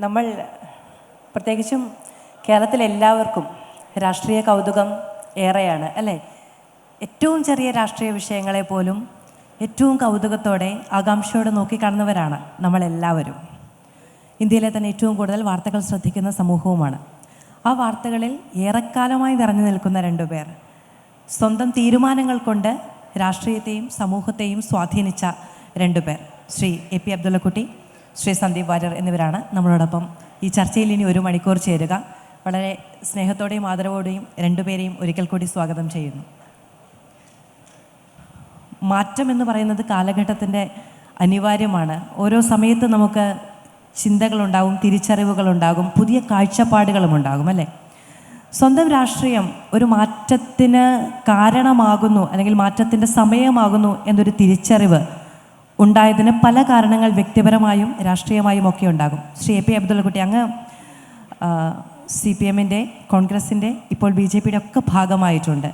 നമ്മൾ പ്രത്യേകിച്ചും കേരളത്തിലെല്ലാവർക്കും രാഷ്ട്രീയ കൗതുകം ഏറെയാണ് അല്ലേ? ഏറ്റവും ചെറിയ രാഷ്ട്രീയ വിഷയങ്ങളെ പോലും ഏറ്റവും കൗതുകത്തോടെ ആകാംക്ഷയോടെ നോക്കിക്കാണുന്നവരാണ് നമ്മളെല്ലാവരും. ഇന്ത്യയിലെ തന്നെ ഏറ്റവും കൂടുതൽ വാർത്തകൾ ശ്രദ്ധിക്കുന്ന സമൂഹവുമാണ്. ആ വാർത്തകളിൽ ഏറെക്കാലമായി നിറഞ്ഞു നിൽക്കുന്ന രണ്ടുപേർ, സ്വന്തം തീരുമാനങ്ങൾ കൊണ്ട് രാഷ്ട്രീയത്തെയും സമൂഹത്തെയും സ്വാധീനിച്ച രണ്ടുപേർ, ശ്രീ എ.പി. അബ്ദുള്ളക്കുട്ടി, ശ്രീ സന്ദീപ് വാര്യർ എന്നിവരാണ് നമ്മളോടൊപ്പം ഈ ചർച്ചയിൽ ഇനി 1 മണിക്കൂർ ചേരുക. വളരെ സ്നേഹത്തോടെയും ആദരവോടെയും രണ്ടുപേരെയും ഒരിക്കൽ കൂടി സ്വാഗതം ചെയ്യുന്നു. മാറ്റം എന്ന് പറയുന്നത് കാലഘട്ടത്തിൻ്റെ അനിവാര്യമാണ്. ഓരോ സമയത്ത് നമുക്ക് ചിന്തകളുണ്ടാകും, തിരിച്ചറിവുകളുണ്ടാകും, പുതിയ കാഴ്ചപ്പാടുകളും ഉണ്ടാകും അല്ലേ? സ്വന്തം രാഷ്ട്രീയം ഒരു മാറ്റത്തിന് കാരണമാകുന്നു അല്ലെങ്കിൽ മാറ്റത്തിൻ്റെ സമയമാകുന്നു എന്നൊരു തിരിച്ചറിവ് ഉണ്ടായതിന് പല കാരണങ്ങൾ വ്യക്തിപരമായും രാഷ്ട്രീയമായും ഒക്കെ ഉണ്ടാകും. ശ്രീ എ.പി. അബ്ദുള്ളക്കുട്ടി, അങ്ങ് CPM-ൻ്റെ, കോൺഗ്രസിൻ്റെ, ഇപ്പോൾ BJP-യുടെ ഒക്കെ ഭാഗമായിട്ടുണ്ട്.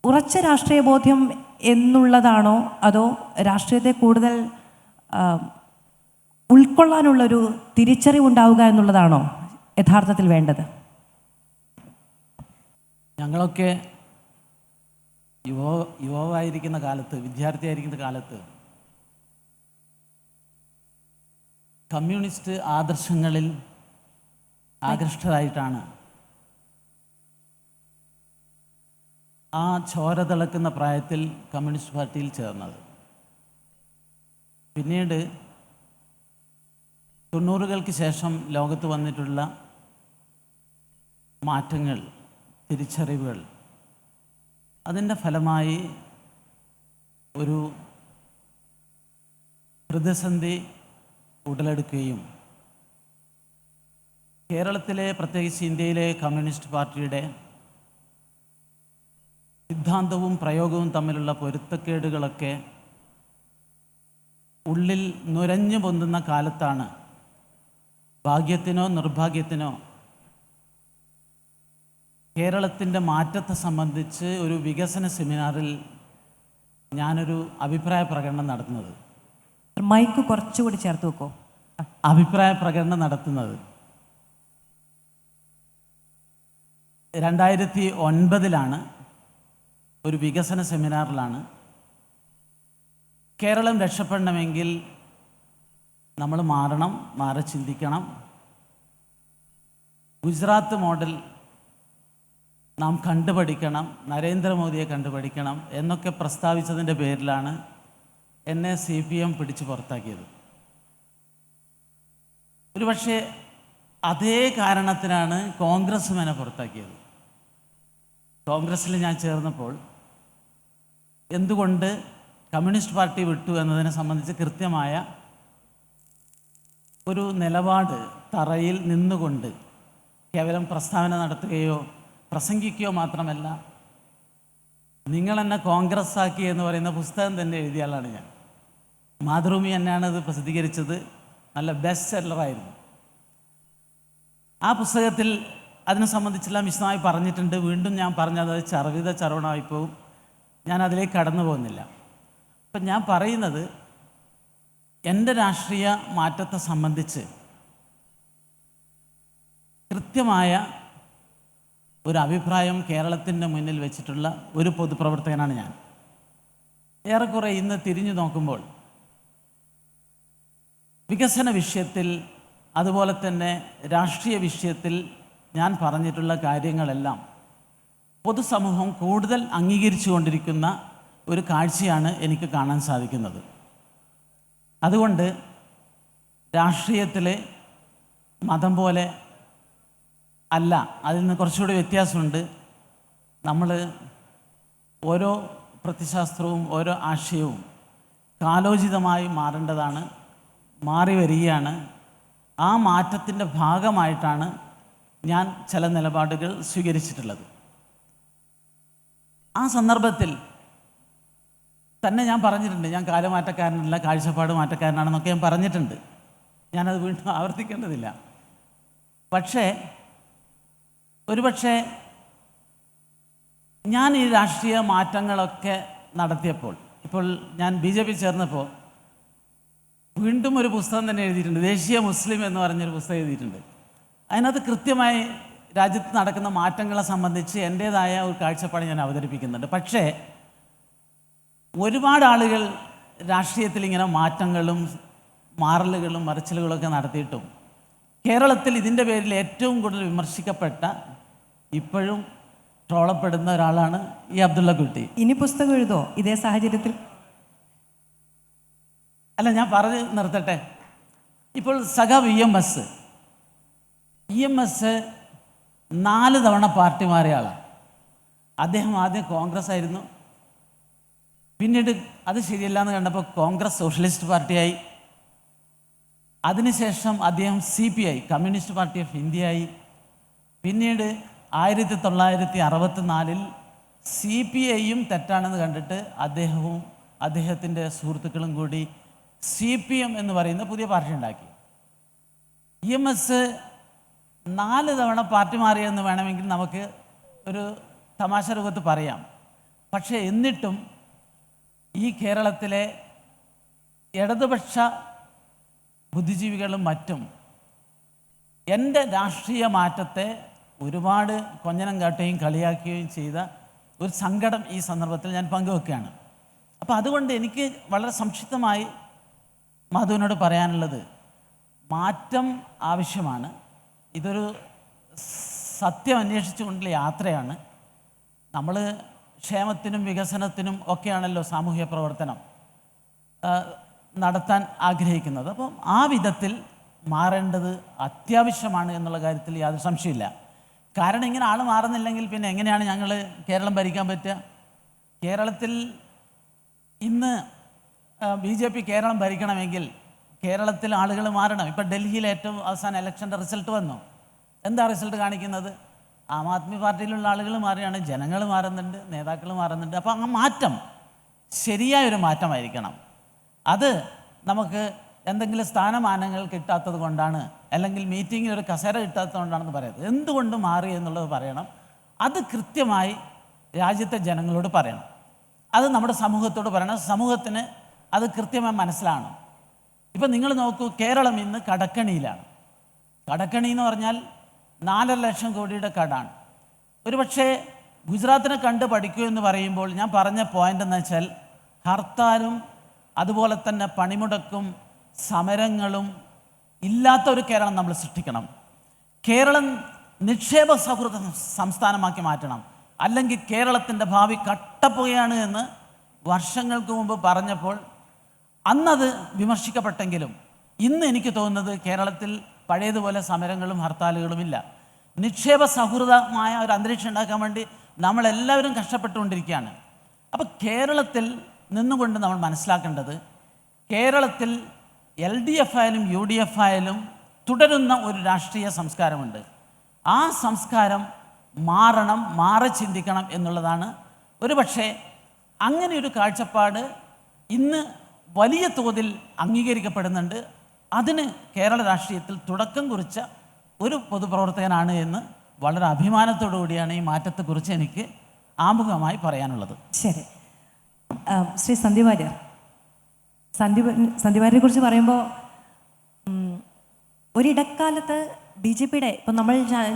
ഉറച്ച രാഷ്ട്രീയ ബോധ്യം എന്നുള്ളതാണോ അതോ രാഷ്ട്രീയത്തെ കൂടുതൽ ഉൾക്കൊള്ളാനുള്ളൊരു തിരിച്ചറിവുണ്ടാവുക എന്നുള്ളതാണോ യഥാർത്ഥത്തിൽ വേണ്ടത്? ഞങ്ങളൊക്കെ യുവാവായിരിക്കുന്ന കാലത്ത്, വിദ്യാർത്ഥിയായിരിക്കുന്ന കാലത്ത് കമ്മ്യൂണിസ്റ്റ് ആദർശങ്ങളിൽ ആകൃഷ്ടരായിട്ടാണ് ആ ചോര തിളക്കുന്ന പ്രായത്തിൽ കമ്മ്യൂണിസ്റ്റ് പാർട്ടിയിൽ ചേർന്നത്. പിന്നീട് 90-കൾക്ക് ശേഷം ലോകത്ത് വന്നിട്ടുള്ള മാറ്റങ്ങൾ, തിരിച്ചറിവുകൾ, അതിൻ്റെ ഫലമായി ഒരു പ്രതിസന്ധി ഉടലെടുക്കുകയും കേരളത്തിലെ, പ്രത്യേകിച്ച് ഇന്ത്യയിലെ കമ്മ്യൂണിസ്റ്റ് പാർട്ടിയുടെ സിദ്ധാന്തവും പ്രയോഗവും തമ്മിലുള്ള പൊരുത്തക്കേടുകളൊക്കെ ഉള്ളിൽ നുരഞ്ഞു പൊന്തുന്ന കാലത്താണ് ഭാഗ്യത്തിനോ നിർഭാഗ്യത്തിനോ കേരളത്തിൻ്റെ മാറ്റത്തെ സംബന്ധിച്ച് ഒരു വികസന സെമിനാറിൽ ഞാനൊരു അഭിപ്രായ പ്രകടനം നടത്തുന്നത്. മൈക്ക് കുറച്ചുകൂടി ചേർത്ത് വെക്കോ. അഭിപ്രായ പ്രകടനം നടത്തുന്നത് 2009-ലാണ്. ഒരു വികസന സെമിനാറിലാണ്. കേരളം രക്ഷപ്പെടണമെങ്കിൽ നമ്മൾ മാറി ചിന്തിക്കണം. ഗുജറാത്ത് മോഡൽ നാം കണ്ടുപഠിക്കണം, നരേന്ദ്രമോദിയെ കണ്ടുപഠിക്കണം എന്നൊക്കെ പ്രസ്താവിച്ചതിൻ്റെ പേരിലാണ് എന്നെ CPM പിടിച്ച് പുറത്താക്കിയത്. ഒരുപക്ഷെ അതേ കാരണത്തിനാണ് കോൺഗ്രസും എന്നെ പുറത്താക്കിയത്. കോൺഗ്രസ്സിൽ ഞാൻ ചേർന്നപ്പോൾ എന്തുകൊണ്ട് കമ്മ്യൂണിസ്റ്റ് പാർട്ടി വിട്ടു എന്നതിനെ സംബന്ധിച്ച് കൃത്യമായ ഒരു നിലപാട് തറയിൽ നിന്നുകൊണ്ട് കേവലം പ്രസ്താവന നടത്തുകയോ പ്രസംഗിക്കുകയോ മാത്രമല്ല, നിങ്ങളെന്നെ കോൺഗ്രസ് ആക്കി എന്ന് പറയുന്ന പുസ്തകം തന്നെ എഴുതിയ ആളാണ് ഞാൻ. മാതൃഭൂമി തന്നെയാണ് അത് പ്രസിദ്ധീകരിച്ചത്. നല്ല ബെസ്റ്റ് സെല്ലറായിരുന്നു. ആ പുസ്തകത്തിൽ അതിനെ സംബന്ധിച്ചെല്ലാം വിശദമായി പറഞ്ഞിട്ടുണ്ട്. വീണ്ടും ഞാൻ പറഞ്ഞത് ചർവണമായിപ്പോവും. ഞാൻ അതിലേക്ക് കടന്നു പോകുന്നില്ല. അപ്പം ഞാൻ പറയുന്നത്, എൻ്റെ രാഷ്ട്രീയ മാറ്റത്തെ സംബന്ധിച്ച് കൃത്യമായ ഒരു അഭിപ്രായം കേരളത്തിൻ്റെ മുന്നിൽ വെച്ചിട്ടുള്ള ഒരു പൊതുപ്രവർത്തകനാണ് ഞാൻ. ഏറെക്കുറെ ഇന്ന് തിരിഞ്ഞു നോക്കുമ്പോൾ വികസന വിഷയത്തിൽ, അതുപോലെ തന്നെ രാഷ്ട്രീയ വിഷയത്തിൽ ഞാൻ പറഞ്ഞിട്ടുള്ള കാര്യങ്ങളെല്ലാം പൊതുസമൂഹം കൂടുതൽ അംഗീകരിച്ചു കൊണ്ടിരിക്കുന്ന ഒരു കാഴ്ചയാണ് എനിക്ക് കാണാൻ സാധിക്കുന്നത്. അതുകൊണ്ട് രാഷ്ട്രീയത്തിലെ മതം പോലെ അല്ല, അതിൽ നിന്ന് കുറച്ചുകൂടി വ്യത്യാസമുണ്ട്. നമ്മൾ ഓരോ പ്രത്യയശാസ്ത്രവും ഓരോ ആശയവും കാലോചിതമായി മാറേണ്ടതാണ്, മാറി വരികയാണ്. ആ മാറ്റത്തിൻ്റെ ഭാഗമായിട്ടാണ് ഞാൻ ചില നിലപാടുകൾ സ്വീകരിച്ചിട്ടുള്ളത്. ആ സന്ദർഭത്തിൽ തന്നെ ഞാൻ പറഞ്ഞിട്ടുണ്ട്, ഞാൻ കാലമാറ്റക്കാരനല്ല, കാഴ്ചപ്പാട് മാറ്റക്കാരനാണെന്നൊക്കെ ഞാൻ പറഞ്ഞിട്ടുണ്ട്. ഞാനത് വീണ്ടും ആവർത്തിക്കേണ്ടതില്ല. പക്ഷേ ഒരുപക്ഷെ ഞാൻ ഈ രാഷ്ട്രീയ മാറ്റങ്ങളൊക്കെ നടത്തിയപ്പോൾ, ഇപ്പോൾ ഞാൻ BJP ചേർന്നപ്പോൾ വീണ്ടും ഒരു പുസ്തകം തന്നെ എഴുതിയിട്ടുണ്ട്, ദേശീയ മുസ്ലിം എന്ന് പറഞ്ഞൊരു പുസ്തകം എഴുതിയിട്ടുണ്ട്. അതിനകത്ത് കൃത്യമായി രാജ്യത്ത് നടക്കുന്ന മാറ്റങ്ങളെ സംബന്ധിച്ച് എൻ്റേതായ ഒരു കാഴ്ചപ്പാട് ഞാൻ അവതരിപ്പിക്കുന്നുണ്ട്. പക്ഷേ ഒരുപാട് ആളുകൾ രാഷ്ട്രീയത്തിൽ ഇങ്ങനെ മാറ്റങ്ങളും മാറലുകളും മറിച്ചിലുകളൊക്കെ നടത്തിയിട്ടും കേരളത്തിൽ ഇതിൻ്റെ പേരിൽ ഏറ്റവും കൂടുതൽ വിമർശിക്കപ്പെട്ട, ഇപ്പോഴും ട്രോളപ്പെടുന്ന ഒരാളാണ് ഈ അബ്ദുള്ള കുട്ടി. ഇനി പുസ്തകം എഴുതോ ഇതേ സാഹചര്യത്തിൽ? അല്ല, ഞാൻ പറഞ്ഞ് നിർത്തട്ടെ. ഇപ്പോൾ സഖാവ് EMS 4 തവണ പാർട്ടി മാറിയ ആളാണ്. അദ്ദേഹം ആദ്യം കോൺഗ്രസ് ആയിരുന്നു, പിന്നീട് അത് ശരിയല്ല എന്ന് കണ്ടപ്പോൾ കോൺഗ്രസ് സോഷ്യലിസ്റ്റ് പാർട്ടിയായി. അതിനുശേഷം അദ്ദേഹം CPI communist party of India ആയി. പിന്നീട് 1964 CPIയും തെറ്റാണെന്ന് കണ്ടിട്ട് അദ്ദേഹവും അദ്ദേഹത്തിൻ്റെ സുഹൃത്തുക്കളും കൂടി CPM എന്ന് പറയുന്ന പുതിയ പാർട്ടി ഉണ്ടാക്കി. EMS 4 തവണ പാർട്ടി മാറിയെന്ന് വേണമെങ്കിൽ നമുക്ക് ഒരു തമാശ രൂപത്തിൽ പറയാം. പക്ഷേ എന്നിട്ടും ഈ കേരളത്തിലെ ഇടതുപക്ഷ ബുദ്ധിജീവികളും മറ്റും എൻ്റെ രാഷ്ട്രീയ മാറ്റത്തെ ഒരുപാട് കൊഞ്ഞനം കാട്ടുകയും കളിയാക്കുകയും ചെയ്ത ഒരു സങ്കടം ഈ സന്ദർഭത്തിൽ ഞാൻ പങ്കുവെക്കുകയാണ്. അപ്പോൾ അതുകൊണ്ട് എനിക്ക് വളരെ സംക്ഷിപ്തമായി മധുവിനോട് പറയാനുള്ളത്, മാറ്റം ആവശ്യമാണ്. ഇതൊരു സത്യം അന്വേഷിച്ചുകൊണ്ടുള്ള യാത്രയാണ്. നമ്മൾ ക്ഷേമത്തിനും വികസനത്തിനും ഒക്കെയാണല്ലോ സാമൂഹ്യ പ്രവർത്തനം നടത്താൻ ആഗ്രഹിക്കുന്നത്. അപ്പം ആ വിധത്തിൽ മാറേണ്ടത് അത്യാവശ്യമാണ് എന്നുള്ള കാര്യത്തിൽ യാതൊരു സംശയമില്ല. കാരണം ഇങ്ങനെ ആൾ മാറുന്നില്ലെങ്കിൽ പിന്നെ എങ്ങനെയാണ് ഞങ്ങൾ കേരളം ഭരിക്കാൻ പറ്റുക? കേരളത്തിൽ ഇന്ന് BJP കേരളം ഭരിക്കണമെങ്കിൽ കേരളത്തിൽ ആളുകൾ മാറണം. ഇപ്പം ഡൽഹിയിൽ ഏറ്റവും അവസാന ഇലക്ഷൻ്റെ റിസൾട്ട് വന്നു. എന്താ റിസൾട്ട് കാണിക്കുന്നത്? ആം ആദ്മി പാർട്ടിയിലുള്ള ആളുകൾ മാറുകയാണ്, ജനങ്ങൾ മാറുന്നുണ്ട്, നേതാക്കൾ മാറുന്നുണ്ട്. അപ്പോൾ ആ മാറ്റം ശരിയായൊരു മാറ്റമായിരിക്കണം. അത് നമുക്ക് എന്തെങ്കിലും സ്ഥാനമാനങ്ങൾ കിട്ടാത്തത് കൊണ്ടാണ്, അല്ലെങ്കിൽ മീറ്റിങ്ങിൽ ഒരു കസേര കിട്ടാത്തത് കൊണ്ടാണെന്ന് പറയുന്നത്. എന്തുകൊണ്ട് മാറി എന്നുള്ളത് പറയണം. അത് കൃത്യമായി രാജ്യത്തെ ജനങ്ങളോട് പറയണം. അത് നമ്മുടെ സമൂഹത്തോട് പറയണം. സമൂഹത്തിന് അത് കൃത്യമായി മനസ്സിലാകണം. ഇപ്പം നിങ്ങൾ നോക്കൂ, കേരളം ഇന്ന് കടക്കണിയിലാണ്. കടക്കണി എന്ന് പറഞ്ഞാൽ 4.5 ലക്ഷം കോടിയുടെ കടാണ്. ഒരുപക്ഷെ ഗുജറാത്തിനെ കണ്ട് പഠിക്കൂ എന്ന് പറയുമ്പോൾ ഞാൻ പറഞ്ഞ പോയിൻ്റ് എന്ന് വെച്ചാൽ, ഹർത്താലും അതുപോലെ തന്നെ പണിമുടക്കും സമരങ്ങളും ഇല്ലാത്ത ഒരു കേരളം നമ്മൾ സൃഷ്ടിക്കണം. കേരളം നിക്ഷേപ സൗഹൃദ സംസ്ഥാനമാക്കി മാറ്റണം. അല്ലെങ്കിൽ കേരളത്തിൻ്റെ ഭാവി കട്ടപ്പുകയാണ് എന്ന് വർഷങ്ങൾക്ക് മുമ്പ് പറഞ്ഞപ്പോൾ അന്നത് വിമർശിക്കപ്പെട്ടെങ്കിലും ഇന്ന് എനിക്ക് തോന്നുന്നത് കേരളത്തിൽ പഴയതുപോലെ സമരങ്ങളും ഹർത്താലുകളും ഇല്ല. നിക്ഷേപ സൗഹൃദമായ ഒരു അന്തരീക്ഷം ഉണ്ടാക്കാൻ വേണ്ടി നമ്മളെല്ലാവരും കഷ്ടപ്പെട്ടുകൊണ്ടിരിക്കുകയാണ്. അപ്പോൾ കേരളത്തിൽ നിന്നുകൊണ്ട് നമ്മൾ മനസ്സിലാക്കേണ്ടത്, കേരളത്തിൽ LDF ആയാലും UDF ആയാലും തുടരുന്ന ഒരു രാഷ്ട്രീയ സംസ്കാരമുണ്ട്. ആ സംസ്കാരം മാറണം, മാറി ചിന്തിക്കണം എന്നുള്ളതാണ്. ഒരു പക്ഷേ അങ്ങനെയൊരു കാഴ്ചപ്പാട് ഇന്ന് വലിയ തോതിൽ അംഗീകരിക്കപ്പെടുന്നുണ്ട്. അതിന് കേരള രാഷ്ട്രീയത്തിൽ തുടക്കം കുറിച്ച ഒരു പൊതുപ്രവർത്തകനാണ് എന്ന് വളരെ അഭിമാനത്തോടു കൂടിയാണ് ഈ മാറ്റത്തെക്കുറിച്ച് എനിക്ക് ആമുഖമായി പറയാനുള്ളത്. ശരി, ശ്രീ സന്ദീപ് വാര്യർ, സന്ദീപ് വാര്യരെ കുറിച്ച് പറയുമ്പോൾ ഒരിടക്കാലത്ത് BJPയുടെ ഇപ്പം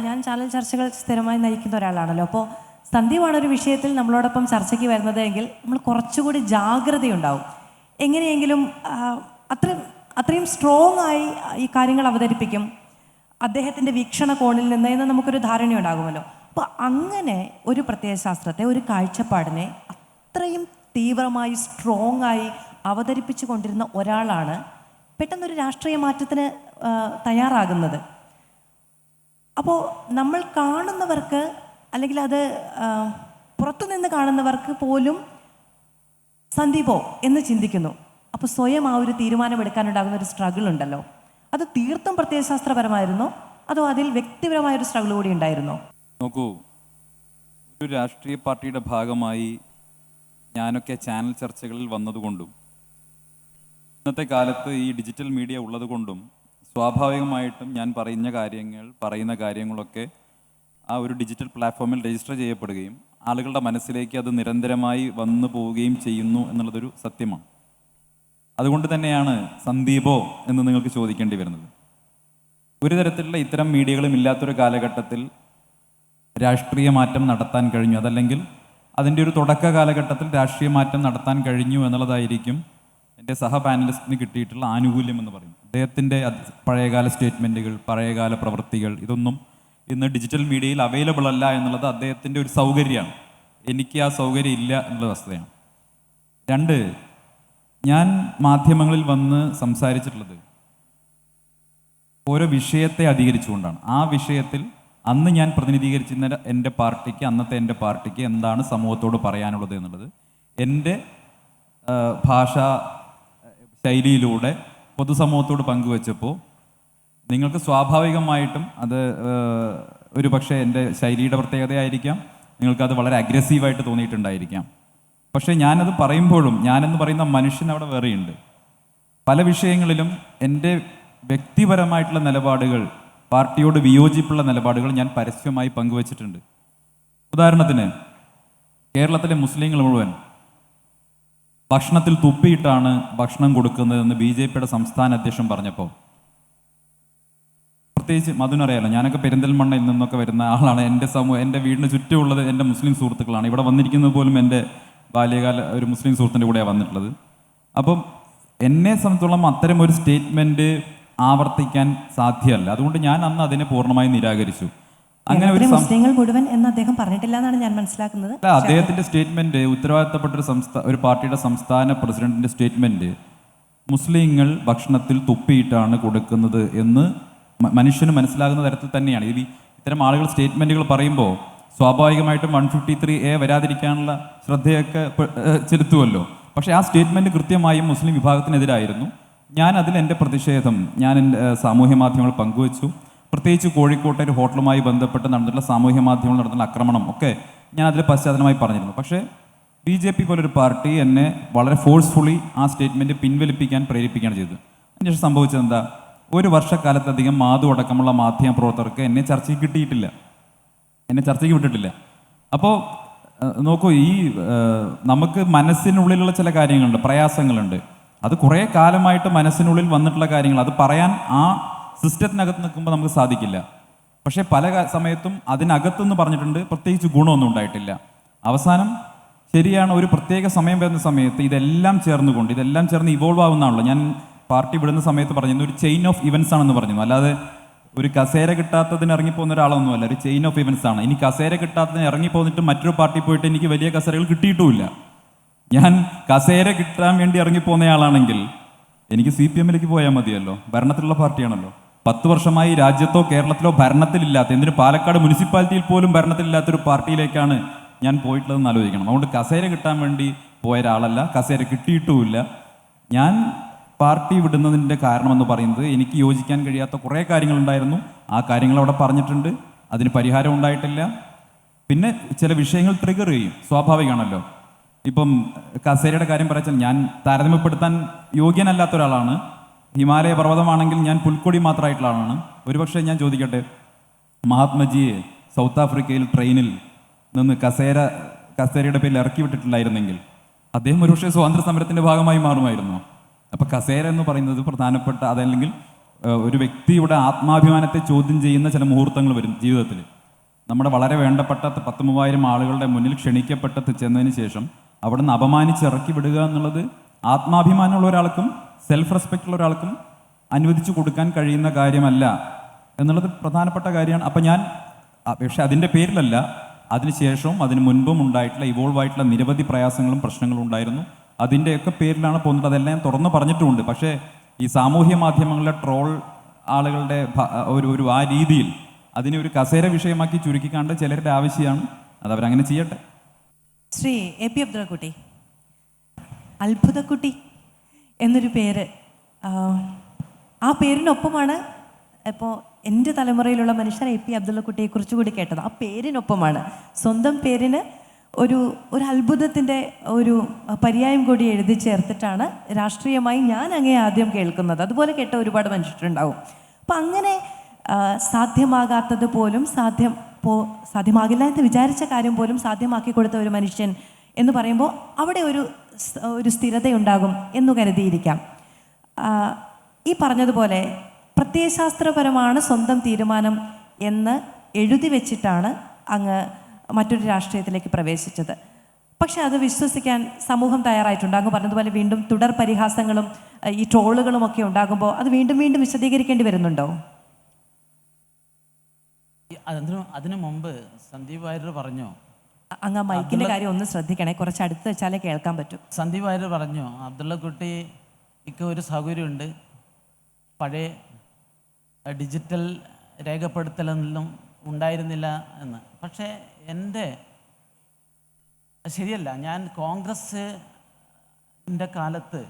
ഞാൻ ചാനൽ ചർച്ചകൾ സ്ഥിരമായി നയിക്കുന്ന ഒരാളാണല്ലോ. അപ്പോൾ സന്ദീപാണ് ഒരു വിഷയത്തിൽ നമ്മളോടൊപ്പം ചർച്ചയ്ക്ക് വരുന്നത് എങ്കിൽ നമ്മൾ കുറച്ചുകൂടി ജാഗ്രതയുണ്ടാവും. എങ്ങനെയെങ്കിലും അത്രയും സ്ട്രോങ് ആയി ഈ കാര്യങ്ങൾ അവതരിപ്പിക്കും അദ്ദേഹത്തിൻ്റെ വീക്ഷണകോണിൽ നിന്ന് എന്ന് നമുക്കൊരു ധാരണയുണ്ടാകുമല്ലോ. അപ്പോൾ അങ്ങനെ ഒരു പ്രത്യയശാസ്ത്രത്തെ, ഒരു കാഴ്ചപ്പാടിനെ അത്രയും തീവ്രമായി സ്ട്രോങ് ആയി അവതരിപ്പിച്ചു കൊണ്ടിരുന്ന ഒരാളാണ് പെട്ടെന്നൊരു രാഷ്ട്രീയ മാറ്റത്തിന് തയ്യാറാകുന്നത്. അപ്പോൾ നമ്മൾ കാണുന്നവർക്ക്, അല്ലെങ്കിൽ അത് പുറത്തുനിന്ന് കാണുന്നവർക്ക് പോലും സന്ദീപോ എന്ന് ചിന്തിക്കുന്നു. അപ്പോൾ സ്വയം ആ ഒരു തീരുമാനമെടുക്കാനുണ്ടാകുന്ന ഒരു സ്ട്രഗിൾ ഉണ്ടല്ലോ, അത് തീർത്തും പ്രത്യയശാസ്ത്രപരമായിരുന്നോ അതോ അതിൽ വ്യക്തിപരമായൊരു സ്ട്രഗിൾ കൂടി ഉണ്ടായിരുന്നോ? നോക്കൂ, ഒരു രാഷ്ട്രീയ പാർട്ടിയുടെ ഭാഗമായി ഞാനൊക്കെ ചാനൽ ചർച്ചകളിൽ വന്നതുകൊണ്ടും ഇന്നത്തെ കാലത്ത് ഈ ഡിജിറ്റൽ മീഡിയ ഉള്ളതുകൊണ്ടും സ്വാഭാവികമായിട്ടും ഞാൻ പറയുന്ന കാര്യങ്ങളൊക്കെ ആ ഒരു ഡിജിറ്റൽ പ്ലാറ്റ്ഫോമിൽ രജിസ്റ്റർ ചെയ്യപ്പെടുകയും ആളുകളുടെ മനസ്സിലേക്ക് അത് നിരന്തരമായി വന്നു പോവുകയും ചെയ്യുന്നു എന്നുള്ളതൊരു സത്യമാണ്. അതുകൊണ്ട് തന്നെയാണ് സന്ദീപോ എന്ന് നിങ്ങൾക്ക് ചോദിക്കേണ്ടി വരുന്നത്. ഒരു തരത്തിലുള്ള ഇത്തരം മീഡിയകളും ഇല്ലാത്തൊരു കാലഘട്ടത്തിൽ രാഷ്ട്രീയ മാറ്റം നടത്താൻ കഴിഞ്ഞു, അതല്ലെങ്കിൽ അതിൻ്റെ ഒരു തുടക്ക കാലഘട്ടത്തിൽ രാഷ്ട്രീയ മാറ്റം നടത്താൻ കഴിഞ്ഞു എന്നുള്ളതായിരിക്കും എൻ്റെ പാനലിസ്റ്റിന് കിട്ടിയിട്ടുള്ള ആനുകൂല്യം എന്ന് പറയും. അദ്ദേഹത്തിൻ്റെ പഴയകാല സ്റ്റേറ്റ്മെൻറ്റുകൾ, പഴയകാല പ്രവൃത്തികൾ ഇതൊന്നും ഇന്ന് ഡിജിറ്റൽ മീഡിയയിൽ അവൈലബിൾ അല്ല എന്നുള്ളത് അദ്ദേഹത്തിൻ്റെ ഒരു സൗകര്യമാണ്. എനിക്ക് ആ സൗകര്യം ഇല്ല എന്നുള്ള വസ്തുതയാണ്. 2, ഞാൻ മാധ്യമങ്ങളിൽ വന്ന് സംസാരിച്ചിട്ടുള്ളത് ഓരോ വിഷയത്തെ അധികരിച്ചുകൊണ്ടാണ്. ആ വിഷയത്തിൽ അന്ന് ഞാൻ പ്രതിനിധീകരിച്ചിരുന്ന എൻ്റെ പാർട്ടിക്ക്, അന്നത്തെ എൻ്റെ പാർട്ടിക്ക് എന്താണ് സമൂഹത്തോട് പറയാനുള്ളത് എന്നുള്ളത് എൻ്റെ ഭാഷാ ശൈലിയിലൂടെ പൊതുസമൂഹത്തോട് പങ്കുവച്ചപ്പോൾ നിങ്ങൾക്ക് സ്വാഭാവികമായിട്ടും അത് ഒരു പക്ഷേ എൻ്റെ ശൈലിയുടെ പ്രത്യേകതയായിരിക്കാം, നിങ്ങൾക്കത് വളരെ അഗ്രസീവായിട്ട് തോന്നിയിട്ടുണ്ടായിരിക്കാം. പക്ഷേ ഞാനത് പറയുമ്പോഴും ഞാനെന്ന് പറയുന്ന മനുഷ്യൻ അവിടെ വേറെയുണ്ട്. പല വിഷയങ്ങളിലും എൻ്റെ വ്യക്തിപരമായിട്ടുള്ള നിലപാടുകൾ, പാർട്ടിയോട് വിയോജിപ്പുള്ള നിലപാടുകൾ ഞാൻ പരസ്യമായി പങ്കുവച്ചിട്ടുണ്ട്. ഉദാഹരണത്തിന്, കേരളത്തിലെ മുസ്ലിങ്ങൾ മുഴുവൻ ഭക്ഷണത്തിൽ തുപ്പിയിട്ടാണ് ഭക്ഷണം കൊടുക്കുന്നതെന്ന് BJPയുടെ സംസ്ഥാന അധ്യക്ഷൻ പറഞ്ഞപ്പോൾ, പ്രത്യേകിച്ച് മധുനറിയാലോ, ഞാനൊക്കെ പെരിന്തൽമണ്ണയിൽ നിന്നൊക്കെ വരുന്ന ആളാണ്. എൻ്റെ വീടിന് ചുറ്റുമുള്ളത് എൻ്റെ മുസ്ലിം സുഹൃത്തുക്കളാണ്. ഇവിടെ വന്നിരിക്കുന്നത് പോലും എൻ്റെ ബാല്യകാല ഒരു മുസ്ലിം സുഹൃത്തിൻ്റെ കൂടെയാണ് വന്നിട്ടുള്ളത്. അപ്പം എന്നെ സംബന്ധിച്ചോളം അത്തരം ഒരു സ്റ്റേറ്റ്മെൻറ്റ് ആവർത്തിക്കാൻ സാധ്യമല്ല. അതുകൊണ്ട് ഞാൻ അന്ന് അതിനെ പൂർണ്ണമായി നിരാകരിച്ചു. അങ്ങനെ ഒരു മുസ്ലിങ്ങൾ മുഴുവൻ എന്ന് അദ്ദേഹം പറഞ്ഞിട്ടില്ല എന്നാണ് ഞാൻ മനസ്സിലാക്കുന്നത്. അദ്ദേഹത്തിന്റെ സ്റ്റേറ്റ്മെന്റ്, ഉത്തരവാദിത്തപ്പെട്ട ഒരു പാർട്ടിയുടെ സംസ്ഥാന പ്രസിഡന്റിന്റെ സ്റ്റേറ്റ്മെന്റ്, മുസ്ലിങ്ങൾ ഭക്ഷണത്തിൽ തുപ്പിയിട്ടാണ് കൊടുക്കുന്നത് എന്ന് മനുഷ്യന് മനസ്സിലാകുന്ന തരത്തിൽ തന്നെയാണ്. ഇത്തരം ആളുകൾ സ്റ്റേറ്റ്മെന്റുകൾ പറയുമ്പോൾ സ്വാഭാവികമായിട്ടും 153A വരാതിരിക്കാനുള്ള ശ്രദ്ധയൊക്കെ ചെലുത്തുമല്ലോ. പക്ഷേ ആ സ്റ്റേറ്റ്മെന്റ് കൃത്യമായും മുസ്ലിം വിഭാഗത്തിനെതിരായിരുന്നു. ഞാൻ അതിൽ എൻ്റെ പ്രതിഷേധം ഞാൻ എൻ്റെ സാമൂഹ്യ മാധ്യമങ്ങൾ പങ്കുവച്ചു. പ്രത്യേകിച്ച് കോഴിക്കോട്ടെ ഒരു ഹോട്ടലുമായി ബന്ധപ്പെട്ട് നടന്നിട്ടുള്ള സാമൂഹ്യ മാധ്യമങ്ങൾ നടന്നിട്ടുള്ള ആക്രമണം ഒക്കെ ഞാൻ അതിൽ പശ്ചാത്തലമായി പറഞ്ഞിരുന്നു. പക്ഷേ BJP പോലൊരു പാർട്ടി എന്നെ വളരെ ഫോഴ്സ്ഫുള്ളി ആ സ്റ്റേറ്റ്മെൻറ്റ് പിൻവലിപ്പിക്കാൻ പ്രേരിപ്പിക്കുകയാണ് ചെയ്തത്. അതിനുശേഷം സംഭവിച്ചത് എന്താ, 1 വർഷക്കാലത്തധികം മാധു അടക്കമുള്ള മാധ്യമ പ്രവർത്തകർക്ക് എന്നെ ചർച്ചയ്ക്ക് കിട്ടിയിട്ടില്ല, എന്നെ ചർച്ചയ്ക്ക് വിട്ടിട്ടില്ല. അപ്പോൾ നോക്കൂ, നമുക്ക് മനസ്സിനുള്ളിലുള്ള ചില കാര്യങ്ങളുണ്ട്, പ്രയാസങ്ങളുണ്ട്. അത് കുറേ കാലമായിട്ട് മനസ്സിനുള്ളിൽ വന്നിട്ടുള്ള കാര്യങ്ങൾ, അത് പറയാൻ ആ സിസ്റ്റത്തിനകത്ത് നിൽക്കുമ്പോൾ നമുക്ക് സാധിക്കില്ല. പക്ഷേ പല സമയത്തും അതിനകത്തുനിന്ന് പറഞ്ഞിട്ടുണ്ട്, പ്രത്യേകിച്ച് ഗുണമൊന്നും ഉണ്ടായിട്ടില്ല. അവസാനം ശരിയാണ്, ഒരു പ്രത്യേക സമയം വരുന്ന സമയത്ത് ഇതെല്ലാം ചേർന്ന് ഇവോൾവ് ആവുന്നതാണല്ലോ. ഞാൻ പാർട്ടി വിടുന്ന സമയത്ത് പറഞ്ഞിരുന്നു, ഒരു ചെയിൻ ഓഫ് ഇവൻസ് ആണെന്ന് പറഞ്ഞു. അല്ലാതെ ഒരു കസേര കിട്ടാത്തതിന് ഇറങ്ങിപ്പോകുന്ന ഒരാളൊന്നുമല്ല, ഒരു ചെയിൻ ഓഫ് ഇവൻസ് ആണ്. ഇനി കസേര കിട്ടാത്തതിന് ഇറങ്ങിപ്പോന്നിട്ട് മറ്റൊരു പാർട്ടി പോയിട്ട് എനിക്ക് വലിയ കസേരകൾ കിട്ടിയിട്ടുമില്ല. ഞാൻ കസേര കിട്ടാൻ വേണ്ടി ഇറങ്ങിപ്പോകുന്നയാളാണെങ്കിൽ എനിക്ക് CPM-ലേക്ക് പോയാൽ മതിയല്ലോ, ഭരണത്തിലുള്ള പാർട്ടിയാണല്ലോ. 10 വർഷമായി രാജ്യത്തോ കേരളത്തിലോ ഭരണത്തിലില്ലാത്ത, എന്തിന് പാലക്കാട് മുനിസിപ്പാലിറ്റിയിൽ പോലും ഭരണത്തിലില്ലാത്തൊരു പാർട്ടിയിലേക്കാണ് ഞാൻ പോയിട്ടുള്ളതെന്ന് ആലോചിക്കണം. അതുകൊണ്ട് കസേര കിട്ടാൻ വേണ്ടി പോയ ഒരാളല്ല, കസേര കിട്ടിയിട്ടുമില്ല. ഞാൻ പാർട്ടി വിടുന്നതിൻ്റെ കാരണമെന്ന് പറയുന്നത് എനിക്ക് യോജിക്കാൻ കഴിയാത്ത കുറേ കാര്യങ്ങളുണ്ടായിരുന്നു. ആ കാര്യങ്ങൾ അവിടെ പറഞ്ഞിട്ടുണ്ട്, അതിന് പരിഹാരം ഉണ്ടായിട്ടില്ല. പിന്നെ ചില വിഷയങ്ങൾ ട്രിഗർ ചെയ്യും, സ്വാഭാവികമാണല്ലോ. ഇപ്പം കസേരയുടെ കാര്യം പറയാച്ചാൽ ഞാൻ താരതമ്യപ്പെടുത്താൻ യോഗ്യനല്ലാത്ത ഒരാളാണ്. ഹിമാലയ പർവ്വതമാണെങ്കിൽ ഞാൻ പുൽക്കൊടി മാത്രമായിട്ടുള്ള ആളാണ്. ഒരുപക്ഷെ ഞാൻ ചോദിക്കട്ടെ, മഹാത്മജിയെ സൗത്ത് ആഫ്രിക്കയിൽ ട്രെയിനിൽ നിന്ന് കസേരയുടെ പേരിൽ ഇറക്കി വിട്ടിട്ടില്ലായിരുന്നെങ്കിൽ അദ്ദേഹം ഒരുപക്ഷെ സ്വാതന്ത്ര്യ സമരത്തിൻ്റെ ഭാഗമായി മാറുമായിരുന്നു. അപ്പോൾ കസേര എന്ന് പറയുന്നത് പ്രധാനപ്പെട്ട, അതല്ലെങ്കിൽ ഒരു വ്യക്തിയുടെ ആത്മാഭിമാനത്തെ ചോദ്യം ചെയ്യുന്ന ചില മുഹൂർത്തങ്ങൾ വരും ജീവിതത്തിൽ. നമ്മുടെ വളരെ വേണ്ടപ്പെട്ട 10,000-3000 ആളുകളുടെ മുന്നിൽ ക്ഷണിക്കപ്പെട്ട് ചെന്നതിന് ശേഷം അവിടെ നിന്ന് അപമാനിച്ച് ഇറക്കി വിടുക എന്നുള്ളത് ആത്മാഭിമാനമുള്ള ഒരാൾക്കും സെൽഫ് റെസ്പെക്റ്റ് ഉള്ള ഒരാൾക്കും അനുവദിച്ചു കൊടുക്കാൻ കഴിയുന്ന കാര്യമല്ല എന്നുള്ളത് പ്രധാനപ്പെട്ട കാര്യമാണ്. അപ്പം ഞാൻ പക്ഷെ അതിൻ്റെ പേരിലല്ല, അതിനുശേഷവും അതിന് മുൻപും ഉണ്ടായിട്ടുള്ള ഇവോൾവ് ആയിട്ടുള്ള നിരവധി പ്രയാസങ്ങളും പ്രശ്നങ്ങളും ഉണ്ടായിരുന്നു. അതിൻ്റെയൊക്കെ പേരിലാണ് പോകുന്നത്. അതെല്ലാം തുറന്നു പറഞ്ഞിട്ടുമുണ്ട്. പക്ഷേ ഈ സാമൂഹ്യ മാധ്യമങ്ങളിലെ ട്രോൾ ആളുകളുടെ ഒരു ആ രീതിയിൽ അതിനെ ഒരു കസേര വിഷയമാക്കി ചുരുക്കിക്കാണ്ട് ചിലരുടെ ആവശ്യമാണ്, അതവരങ്ങനെ ചെയ്യട്ടെ. ശ്രീ AP അബ്ദുള്ളക്കുട്ടി, അത്ഭുതക്കുട്ടി എന്നൊരു പേര്, ആ പേരിനൊപ്പമാണ് ഇപ്പോൾ എൻ്റെ തലമുറയിലുള്ള മനുഷ്യർ AP അബ്ദുള്ളക്കുട്ടിയെ കുറിച്ചുകൂടി കേട്ടത്. ആ പേരിനൊപ്പമാണ്, സ്വന്തം പേരിന് ഒരു അത്ഭുതത്തിൻ്റെ ഒരു പര്യായം കൂടി എഴുതി ചേർത്തിട്ടാണ് രാഷ്ട്രീയമായി ഞാൻ അങ്ങേ ആദ്യം കേൾക്കുന്നത്. അതുപോലെ കേട്ട ഒരുപാട് മനുഷ്യരുണ്ടാവും. അപ്പം അങ്ങനെ സാധ്യമാകാത്തത് പോലും സാധ്യമാകില്ല എന്ന് വിചാരിച്ച കാര്യം പോലും സാധ്യമാക്കി കൊടുത്ത ഒരു മനുഷ്യൻ എന്ന് പറയുമ്പോൾ അവിടെ ഒരു ഒരു സ്ഥിരതയുണ്ടാകും എന്നു കരുതിയിരിക്കാം. ഈ പറഞ്ഞതുപോലെ പ്രത്യയശാസ്ത്രപരമാണ് സ്വന്തം തീരുമാനം എന്ന് എഴുതി വെച്ചിട്ടാണ് അങ്ങ് മറ്റൊരു രാഷ്ട്രീയത്തിലേക്ക് പ്രവേശിച്ചത്. പക്ഷെ അത് വിശ്വസിക്കാൻ സമൂഹം തയ്യാറായിട്ടുണ്ട്. അങ്ങ് പറഞ്ഞതുപോലെ വീണ്ടും തുടർ പരിഹാസങ്ങളും ഈ ട്രോളുകളും ഒക്കെ ഉണ്ടാകുമ്പോൾ അത് വീണ്ടും വീണ്ടും വിശദീകരിക്കേണ്ടി വരുന്നുണ്ടോ? അതിനു മുമ്പ് സന്ദീപ് വാര്യർ പറഞ്ഞു, അങ്ങ് മൈക്കിൻ്റെ കാര്യം ഒന്ന് ശ്രദ്ധിക്കണേ, കുറച്ച് അടുത്ത് വെച്ചാലേ കേൾക്കാൻ പറ്റും. സന്ദീപ് വാര്യർ പറഞ്ഞു അബ്ദുള്ള കുട്ടിക്ക് ഒരു സൗകര്യമുണ്ട്, പഴയ ഡിജിറ്റൽ രേഖപ്പെടുത്തലൊന്നും ഉണ്ടായിരുന്നില്ല എന്ന്. പക്ഷേ എൻ്റെ ശരിയല്ല. ഞാൻ കോൺഗ്രസിൻ്റെ കാലത്ത്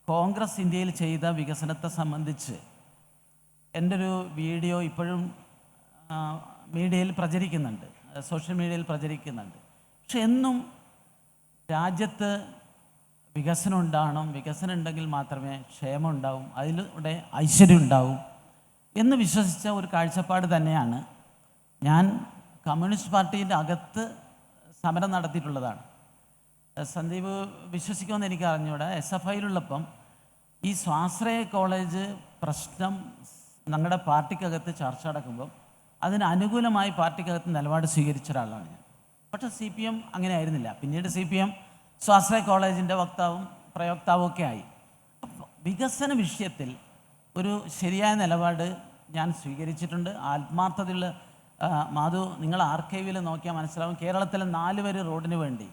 കോൺഗ്രസ് ഇന്ത്യയിൽ ചെയ്ത വികസനത്തെ സംബന്ധിച്ച് എൻ്റെ ഒരു വീഡിയോ ഇപ്പോഴും മീഡിയയിൽ പ്രചരിക്കുന്നുണ്ട്, സോഷ്യൽ മീഡിയയിൽ പ്രചരിക്കുന്നുണ്ട്. പക്ഷെ എന്നും രാജ്യത്ത് വികസനം ഉണ്ടാവണം, വികസനം ഉണ്ടെങ്കിൽ മാത്രമേ ക്ഷേമം ഉണ്ടാവും, അതിലൂടെ ഐശ്വര്യം ഉണ്ടാവും എന്ന് വിശ്വസിച്ച ഒരു കാഴ്ചപ്പാട് തന്നെയാണ് ഞാൻ കമ്മ്യൂണിസ്റ്റ് പാർട്ടീൻ്റെ അകത്ത് സമരം നടത്തിയിട്ടുള്ളതാണ്. സന്ദീപ് വിശ്വസിക്കുമെന്ന് എനിക്ക് അറിഞ്ഞൂടെ. SFIയിലുള്ളപ്പം ഈ സ്വാശ്രയ കോളേജ് പ്രശ്നം ഞങ്ങളുടെ പാർട്ടിക്കകത്ത് ചർച്ച നടക്കുമ്പം അതിന് അനുകൂലമായി പാർട്ടിക്കകത്ത് നിലപാട് സ്വീകരിച്ച ഒരാളാണ് ഞാൻ. പക്ഷേ CPM അങ്ങനെ ആയിരുന്നില്ല. പിന്നീട് CPM സ്വാശ്രയ കോളേജിൻ്റെ വക്താവും പ്രയോക്താവും ഒക്കെ ആയി. അപ്പോൾ വികസന വിഷയത്തിൽ ഒരു ശരിയായ നിലപാട് ഞാൻ സ്വീകരിച്ചിട്ടുണ്ട്. ആത്മാർത്ഥതയുള്ള മാധു, നിങ്ങൾ ആർക്കൈവിൽ നോക്കിയാൽ മനസ്സിലാവും, കേരളത്തിലെ 4 വരി റോഡിന് വേണ്ടി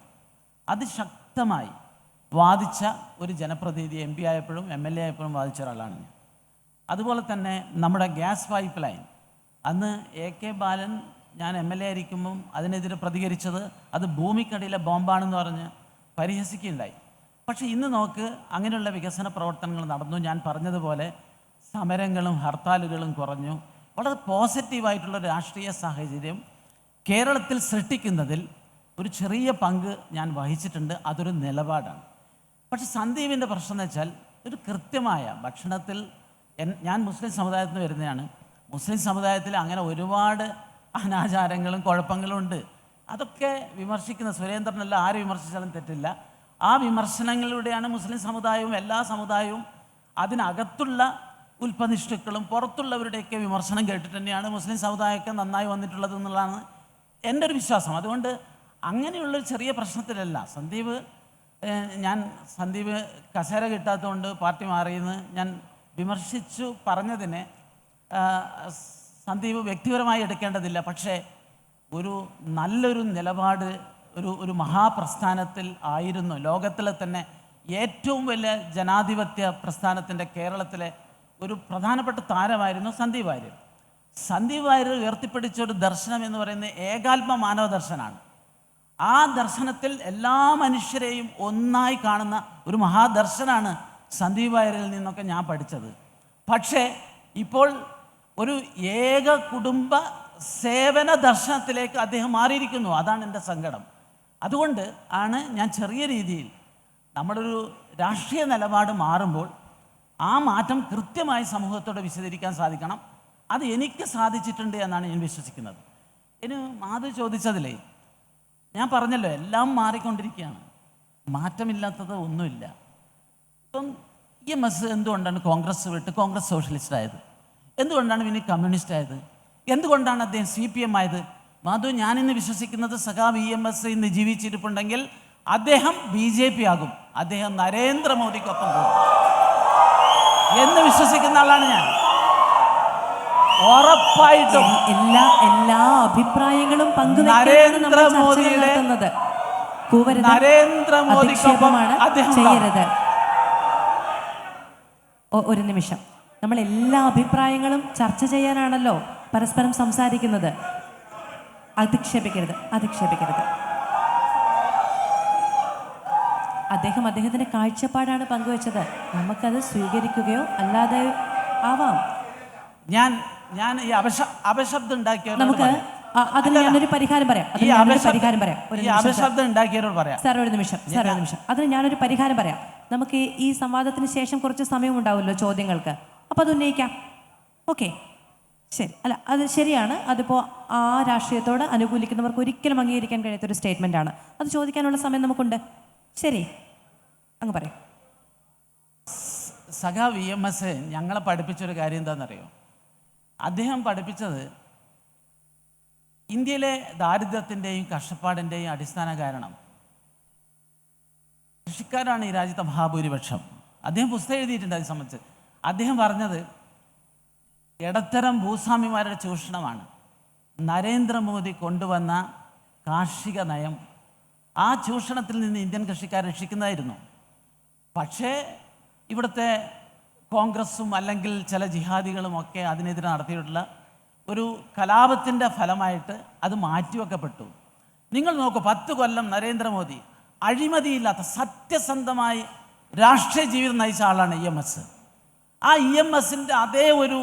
അതിശക്തമായി വാദിച്ച ഒരു ജനപ്രതിനിധി, MP ആയപ്പോഴും MLA ആയപ്പോഴും വാദിച്ച ഒരാളാണ് ഞാൻ. അതുപോലെ തന്നെ നമ്മുടെ ഗ്യാസ് പൈപ്പ് ലൈൻ, അന്ന് AK ബാലൻ ഞാൻ MLA ആയിരിക്കുമ്പം അതിനെതിരെ പ്രതികരിച്ചത് അത് ഭൂമിക്കടിയിലെ ബോംബാണെന്ന് പറഞ്ഞ് പരിഹസിക്കുകയുണ്ടായി. പക്ഷേ ഇന്ന് നോക്ക്, അങ്ങനെയുള്ള വികസന പ്രവർത്തനങ്ങൾ നടന്നു. ഞാൻ പറഞ്ഞതുപോലെ സമരങ്ങളും ഹർത്താലുകളും കുറഞ്ഞു. വളരെ പോസിറ്റീവായിട്ടുള്ള രാഷ്ട്രീയ സാഹചര്യം കേരളത്തിൽ സൃഷ്ടിക്കുന്നതിൽ ഒരു ചെറിയ പങ്ക് ഞാൻ വഹിച്ചിട്ടുണ്ട്. അതൊരു നിലപാടാണ്. പക്ഷെ സന്ദീപിൻ്റെ പ്രശ്നം എന്ന് വെച്ചാൽ ഒരു കൃത്യമായ ഭക്ഷണത്തിൽ, ഞാൻ മുസ്ലിം സമുദായത്തിൽ നിന്ന് വരുന്നതാണ്. മുസ്ലിം സമുദായത്തിൽ അങ്ങനെ ഒരുപാട് അനാചാരങ്ങളും കുഴപ്പങ്ങളും ഉണ്ട്. അതൊക്കെ വിമർശിക്കുന്ന സുരേന്ദ്രനല്ല, ആര് വിമർശിച്ചാലും തെറ്റില്ല. ആ വിമർശനങ്ങളിലൂടെയാണ് മുസ്ലിം സമുദായവും എല്ലാ സമുദായവും അതിനകത്തുള്ള ഉൽപ്പനിഷ്ഠുക്കളും പുറത്തുള്ളവരുടെയൊക്കെ വിമർശനം കേട്ടിട്ട് തന്നെയാണ് മുസ്ലിം സമുദായമൊക്കെ നന്നായി വന്നിട്ടുള്ളത് എന്നുള്ളതാണ് എൻ്റെ ഒരു വിശ്വാസം. അതുകൊണ്ട് അങ്ങനെയുള്ളൊരു ചെറിയ പ്രശ്നത്തിലല്ല സന്ദീപ് കസേര കിട്ടാത്തതുകൊണ്ട് പാർട്ടി മാറിയെന്ന് ഞാൻ വിമർശിച്ചു പറഞ്ഞതിനെ സന്ദീപ് വ്യക്തിപരമായി എടുക്കേണ്ടതില്ല. പക്ഷേ ഒരു നല്ലൊരു നിലപാട് ഒരു മഹാപ്രസ്ഥാനത്തിൽ ആയിരുന്നു. ലോകത്തിലെ തന്നെ ഏറ്റവും വലിയ ജനാധിപത്യ പ്രസ്ഥാനത്തിൻ്റെ കേരളത്തിലെ ഒരു പ്രധാനപ്പെട്ട താരമായിരുന്നു സന്ദീപ് വാര്യർ. സന്ദീപ് വാര്യർ ഉയർത്തിപ്പിടിച്ച ഒരു ദർശനം എന്ന് പറയുന്നത് ഏകാത്മ മാനവ ദർശനമാണ്. ആ ദർശനത്തിൽ എല്ലാ മനുഷ്യരെയും ഒന്നായി കാണുന്ന ഒരു മഹാദർശനാണ് സന്ദീപ് വാര്യരിൽ നിന്നൊക്കെ ഞാൻ പഠിച്ചത്. പക്ഷേ ഇപ്പോൾ ഒരു ഏക കുടുംബ സേവന ദർശനത്തിലേക്ക് അദ്ദേഹം മാറിയിരിക്കുന്നു. അതാണ് എൻ്റെ സങ്കടം. അതുകൊണ്ട് ആണ് ഞാൻ ചെറിയ രീതിയിൽ നമ്മളൊരു രാഷ്ട്രീയ നിലപാട് മാറുമ്പോൾ ആ മാറ്റം കൃത്യമായി സമൂഹത്തോട് വിശദീകരിക്കാൻ സാധിക്കണം. അത് എനിക്ക് സാധിച്ചിട്ടുണ്ട് എന്നാണ് ഞാൻ വിശ്വസിക്കുന്നത്. ഇനി മാധു ചോദിച്ചതിലേ ഞാൻ പറഞ്ഞല്ലോ, എല്ലാം മാറിക്കൊണ്ടിരിക്കുകയാണ്, മാറ്റമില്ലാത്തത് ഒന്നുമില്ല. ഇപ്പം EMS എന്തുകൊണ്ടാണ് കോൺഗ്രസ് വിട്ട് കോൺഗ്രസ് സോഷ്യലിസ്റ്റ് ആയത്? എന്തുകൊണ്ടാണ് പിന്നെ കമ്മ്യൂണിസ്റ്റ് ആയത്? എന്തുകൊണ്ടാണ് അദ്ദേഹം CPM ആയത്? മാധു, ഞാനിന്ന് വിശ്വസിക്കുന്നത് സഖാവ് EMS ഇന്ന് ജീവിച്ചിരിപ്പുണ്ടെങ്കിൽ അദ്ദേഹം BJP ആകും, അദ്ദേഹം നരേന്ദ്രമോദിക്കൊപ്പം പോകും എന്ന് വിശ്വസിക്കുന്ന ആളാണ് ഞാൻ. ഉറപ്പായിട്ടും എല്ലാ അഭിപ്രായങ്ങളും നരേന്ദ്രമോദിക്കൊപ്പം അദ്ദേഹം ചെയ്യരുത്. ഒരു നിമിഷം, നമ്മൾ എല്ലാ അഭിപ്രായങ്ങളും ചർച്ച ചെയ്യാനാണല്ലോ പരസ്പരം സംസാരിക്കുന്നത്. അധിക്ഷേപിക്കരുത്. അദ്ദേഹം അദ്ദേഹത്തിൻ്റെ കാഴ്ചപ്പാടാണ് പങ്കുവച്ചത്. നമുക്കത് സ്വീകരിക്കുകയോ അല്ലാതെ ആവാം. ഞാൻ ഈ അപശബ്ദം ഉണ്ടാക്കിയ നമുക്ക് അതിന് ഞാനൊരു പരിഹാരം പറയാം. സാർ ഒരു നിമിഷം. അതിന് ഞാനൊരു പരിഹാരം പറയാം. നമുക്ക് ഈ സംവാദത്തിന് ശേഷം കുറച്ച് സമയം ഉണ്ടാവുമല്ലോ ചോദ്യങ്ങൾക്ക്, അപ്പോൾ അത് ഉന്നയിക്കാം. ഓക്കെ, ശരി. അല്ല, അത് ശരിയാണ്. അതിപ്പോൾ ആ രാഷ്ട്രീയത്തോട് അനുകൂലിക്കുന്നവർക്ക് ഒരിക്കലും അംഗീകരിക്കാൻ കഴിയാത്തൊരു സ്റ്റേറ്റ്മെൻ്റ് ആണ്. അത് ചോദിക്കാനുള്ള സമയം നമുക്കുണ്ട്. ശരി, അങ്ങ് പറയും. സഖാ VMS ഞങ്ങളെ പഠിപ്പിച്ചൊരു കാര്യം എന്താണെന്നറിയോ? അദ്ദേഹം പഠിപ്പിച്ചത് ഇന്ത്യയിലെ ദാരിദ്ര്യത്തിൻ്റെയും കഷ്ടപ്പാടിൻ്റെയും അടിസ്ഥാന കാരണം കൃഷിക്കാരാണ് ഈ രാജ്യത്തെ മഹാഭൂരിപക്ഷം. അദ്ദേഹം പുസ്തകം എഴുതിയിട്ടുണ്ട് അത് സംബന്ധിച്ച്. അദ്ദേഹം പറഞ്ഞത് ഇടത്തരം ഭൂസ്വാമിമാരുടെ ചൂഷണമാണ് നരേന്ദ്രമോദി കൊണ്ടുവന്ന കാർഷിക നയം. ആ ചൂഷണത്തിൽ നിന്ന് ഇന്ത്യൻ കൃഷിക്കാരെ രക്ഷിക്കുന്നതായിരുന്നു. പക്ഷേ ഇവിടുത്തെ കോൺഗ്രസും അല്ലെങ്കിൽ ചില ജിഹാദികളും ഒക്കെ അതിനെതിരെ നടത്തിയിട്ടുള്ള ഒരു കലാപത്തിൻ്റെ ഫലമായിട്ട് അത് മാറ്റിവെക്കപ്പെട്ടു. നിങ്ങൾ നോക്കൂ, 10 കൊല്ലം നരേന്ദ്രമോദി അഴിമതിയില്ലാത്ത സത്യസന്ധമായി രാഷ്ട്രീയ ജീവിതം നയിച്ച ആളാണ് EMS. ആ EMSൻ്റെ അതേ ഒരു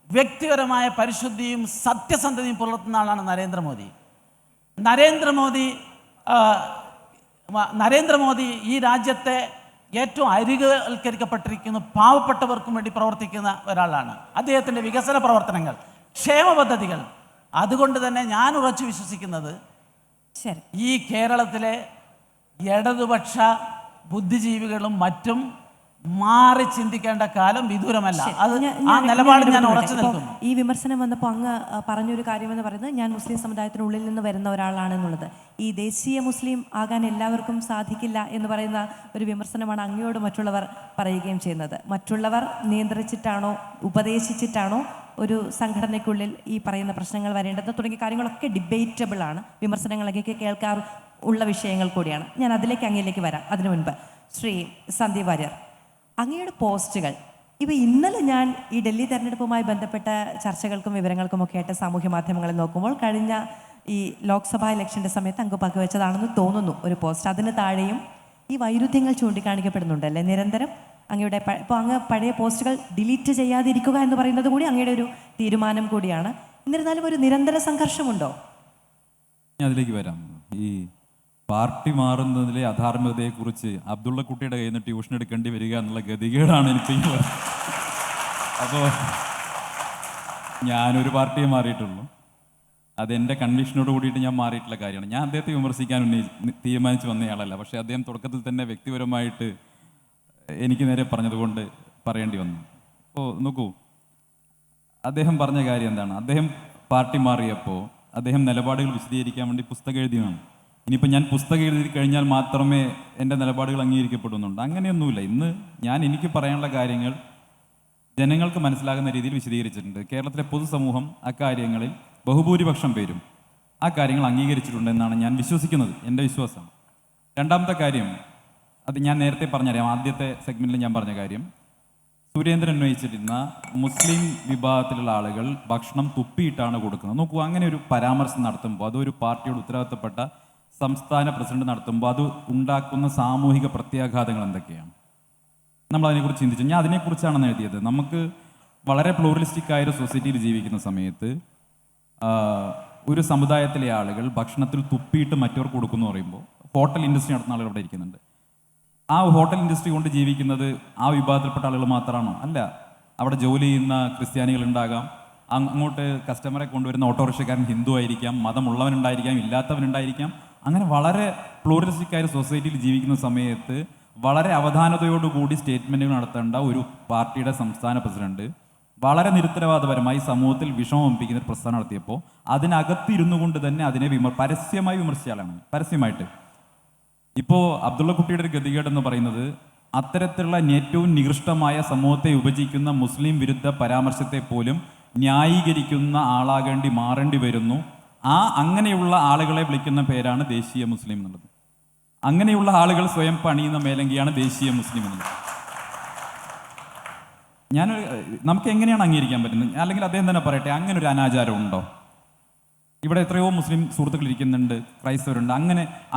വ്യക്തിപരമായ പരിശുദ്ധിയും സത്യസന്ധതയും പുലർത്തുന്ന ആളാണ് നരേന്ദ്രമോദി. നരേന്ദ്രമോദി ഈ രാജ്യത്തെ ഏറ്റവും അരികവൽക്കരിക്കപ്പെട്ടിരിക്കുന്ന പാവപ്പെട്ടവർക്കും വേണ്ടി പ്രവർത്തിക്കുന്ന ഒരാളാണ്. അദ്ദേഹത്തിൻ്റെ വികസന പ്രവർത്തനങ്ങൾ, ക്ഷേമ പദ്ധതികൾ, അതുകൊണ്ട് തന്നെ ഞാൻ ഉറച്ചു വിശ്വസിക്കുന്നത് ശരി, ഈ കേരളത്തിലെ ഇടതുപക്ഷ ബുദ്ധിജീവികളും മറ്റും മാറി ചിന്തിക്കേണ്ട കാലം വിദൂരമല്ല. അത് ആ നിലപാട് ഞാൻ ഉറച്ചു നിൽക്കുന്നു. ഈ വിമർശനം വന്നപ്പോൾ അങ്ങ് പറഞ്ഞൊരു കാര്യമെന്ന് പറയുന്നത് ഞാൻ മുസ്ലിം സമുദായത്തിനുള്ളിൽ നിന്ന് വരുന്ന ഒരാളാണെന്നുള്ളത്. ഈ ദേശീയ മുസ്ലിം ആകാൻ എല്ലാവർക്കും സാധിക്കില്ല എന്ന് പറയുന്ന ഒരു വിമർശനമാണ് അങ്ങയോട് മറ്റുള്ളവർ പറയുകയും ചെയ്യുന്നത്. മറ്റുള്ളവർ നിയന്ത്രിച്ചിട്ടാണോ ഉപദേശിച്ചിട്ടാണോ ഒരു സംഘടനയ്ക്കുള്ളിൽ ഈ പറയുന്ന പ്രശ്നങ്ങൾ വരേണ്ടത് തുടങ്ങിയ കാര്യങ്ങളൊക്കെ ഡിബേറ്റബിൾ ആണ്. വിമർശനങ്ങളൊക്കെ കേൾക്കാർ ഉള്ള വിഷയങ്ങൾ കൂടിയാണ്. ഞാൻ അതിലേക്ക് അങ്ങയിലേക്ക് വരാം. അതിനു മുൻപ് ശ്രീ സന്ദീപ് വാര്യർ, അങ്ങയുടെ പോസ്റ്റുകൾ ഇന്നലെ ഞാൻ ഈ ഡൽഹി തെരഞ്ഞെടുപ്പുമായി ബന്ധപ്പെട്ട ചർച്ചകൾക്കും വിവരങ്ങൾക്കും ഒക്കെ ആയിട്ട് സാമൂഹ്യ മാധ്യമങ്ങളിൽ നോക്കുമ്പോൾ കഴിഞ്ഞ ഈ ലോക്സഭാ ഇലക്ഷൻ്റെ സമയത്ത് അങ്ങ് പങ്കുവെച്ചതാണെന്ന് തോന്നുന്നു ഒരു പോസ്റ്റ്. അതിന് താഴെയും ഈ വൈരുദ്ധ്യങ്ങൾ ചൂണ്ടിക്കാണിക്കപ്പെടുന്നുണ്ടല്ലേ നിരന്തരം. അങ്ങയുടെ ഇപ്പോൾ അങ്ങ് പഴയ പോസ്റ്റുകൾ ഡിലീറ്റ് ചെയ്യാതിരിക്കുക എന്ന് പറയുന്നത് കൂടി അങ്ങയുടെ ഒരു തീരുമാനം കൂടിയാണ്. എന്നിരുന്നാലും ഒരു നിരന്തര സംഘർഷമുണ്ടോ? ഞാൻ അതിലേക്ക് വരാം. ഈ പാർട്ടി മാറുന്നതിലെ അധാർമികതയെക്കുറിച്ച് അബ്ദുള്ള കുട്ടിയുടെ കയ്യിൽ നിന്ന് ട്യൂഷൻ എടുക്കേണ്ടി വരിക എന്നുള്ള ഗതികേടാണ് എനിക്ക്. അപ്പോൾ ഞാനൊരു പാർട്ടിയെ മാറിയിട്ടുള്ളൂ. അതെൻ്റെ കൺവിഷനോട് കൂടിയിട്ട് ഞാൻ മാറിയിട്ടുള്ള കാര്യമാണ്. ഞാൻ അദ്ദേഹത്തെ വിമർശിക്കാൻ തീരുമാനിച്ച് വന്നയാളല്ല. പക്ഷേ അദ്ദേഹം തുടക്കത്തിൽ തന്നെ വ്യക്തിപരമായിട്ട് എനിക്ക് നേരെ പറഞ്ഞതുകൊണ്ട് പറയേണ്ടി വന്നു. അപ്പോൾ നോക്കൂ, അദ്ദേഹം പറഞ്ഞ കാര്യം എന്താണ്? അദ്ദേഹം പാർട്ടി മാറിയപ്പോൾ അദ്ദേഹം നിലപാടുകൾ വിശദീകരിക്കാൻ വേണ്ടി പുസ്തകം എഴുതിയതാണ്. ഇനിയിപ്പോൾ ഞാൻ പുസ്തകം എഴുതി കഴിഞ്ഞാൽ മാത്രമേ എൻ്റെ നിലപാടുകൾ അംഗീകരിക്കപ്പെടുന്നുണ്ട്, അങ്ങനെയൊന്നുമില്ല. ഇന്ന് എനിക്ക് പറയാനുള്ള കാര്യങ്ങൾ ജനങ്ങൾക്ക് മനസ്സിലാകുന്ന രീതിയിൽ വിശദീകരിച്ചിട്ടുണ്ട്. കേരളത്തിലെ പൊതുസമൂഹം അക്കാര്യങ്ങളിൽ ബഹുഭൂരിപക്ഷം പേരും ആ കാര്യങ്ങൾ അംഗീകരിച്ചിട്ടുണ്ടെന്നാണ് ഞാൻ വിശ്വസിക്കുന്നത്, എൻ്റെ വിശ്വാസം. രണ്ടാമത്തെ കാര്യം, അത് ഞാൻ നേരത്തെ പറഞ്ഞറിയാം, ആദ്യത്തെ സെഗ്മെൻറ്റിൽ ഞാൻ പറഞ്ഞ കാര്യം, സുരേന്ദ്രൻ ഉന്നയിച്ചിരുന്ന മുസ്ലിം വിഭാഗത്തിലുള്ള ആളുകൾ ഭക്ഷണം തുപ്പിയിട്ടാണ് കൊടുക്കുന്നത്. നോക്കൂ, അങ്ങനെ ഒരു പരാമർശം നടത്തുമ്പോൾ, അതൊരു പാർട്ടിയോട് ഉത്തരവാദിത്തപ്പെട്ട സംസ്ഥാന പ്രസിഡന്റ് നടത്തുമ്പോൾ അത് ഉണ്ടാക്കുന്ന സാമൂഹിക പ്രത്യാഘാതങ്ങൾ എന്തൊക്കെയാണ് നമ്മൾ അതിനെക്കുറിച്ച് ചിന്തിച്ചു. ഞാൻ അതിനെക്കുറിച്ചാണ് എഴുതിയത്. നമുക്ക് വളരെ പ്ലൂറലിസ്റ്റിക് ആയൊരു സൊസൈറ്റിയിൽ ജീവിക്കുന്ന സമയത്ത് ഒരു സമുദായത്തിലെ ആളുകൾ ഭക്ഷണത്തിൽ തുപ്പിയിട്ട് മറ്റവർക്ക് കൊടുക്കുന്നു പറയുമ്പോൾ, ഹോട്ടൽ ഇൻഡസ്ട്രി നടത്തുന്ന ആളുകൾ ഇവിടെ ഇരിക്കുന്നുണ്ട്. ആ ഹോട്ടൽ ഇൻഡസ്ട്രി കൊണ്ട് ജീവിക്കുന്നത് ആ വിഭാഗത്തിൽപ്പെട്ട ആളുകൾ മാത്രമാണോ? അല്ല. അവിടെ ജോലി ചെയ്യുന്ന ക്രിസ്ത്യാനികൾ ഉണ്ടാകാം, അങ്ങോട്ട് കസ്റ്റമറെ കൊണ്ടുവരുന്ന ഓട്ടോറിക്ഷക്കാരൻ ഹിന്ദു ആയിരിക്കാം, മതമുള്ളവനുണ്ടായിരിക്കാം, ഇല്ലാത്തവനുണ്ടായിരിക്കാം. അങ്ങനെ വളരെ പ്ലൂറലിസ്റ്റിക് ആയ സൊസൈറ്റിയിൽ ജീവിക്കുന്ന സമയത്ത് വളരെ അവധാനതയോടുകൂടി സ്റ്റേറ്റ്മെൻറ്റുകൾ നടത്തേണ്ട ഒരു പാർട്ടിയുടെ സംസ്ഥാന പ്രസിഡന്റ് വളരെ നിരുത്തരവാദപരമായി സമൂഹത്തിൽ വിഷമമിപ്പിക്കുന്ന ഒരു പ്രസ്ഥാനം നടത്തിയപ്പോൾ അതിനകത്തിരുന്നു കൊണ്ട് തന്നെ അതിനെ പരസ്യമായി വിമർശിച്ചാലാണ്. പരസ്യമായിട്ട് ഇപ്പോൾ അബ്ദുള്ള കുട്ടിയുടെ ഒരു ഗതികേട് എന്ന് പറയുന്നത് അത്തരത്തിലുള്ള ഏറ്റവും നികൃഷ്ടമായ സമൂഹത്തെ വിഭജിക്കുന്ന മുസ്ലിം വിരുദ്ധ പരാമർശത്തെ പോലും ന്യായീകരിക്കുന്ന ആളാകേണ്ടി മാറേണ്ടി വരുന്നു. അങ്ങനെയുള്ള ആളുകളെ വിളിക്കുന്ന പേരാണ് ദേശീയ മുസ്ലിം എന്നുള്ളത്. അങ്ങനെയുള്ള ആളുകൾ സ്വയം പണിയുന്ന മേലങ്കിയാണ് ദേശീയ മുസ്ലിം എന്നുള്ളത്. നമുക്ക് എങ്ങനെയാണ് അംഗീകരിക്കാൻ പറ്റുന്നത്? അല്ലെങ്കിൽ അദ്ദേഹം തന്നെ പറയട്ടെ, അങ്ങനെ ഒരു അനാചാരം ഉണ്ടോ? ഇവിടെ എത്രയോ മുസ്ലിം സുഹൃത്തുക്കൾ ഇരിക്കുന്നുണ്ട്, ക്രൈസ്തവരുണ്ട്.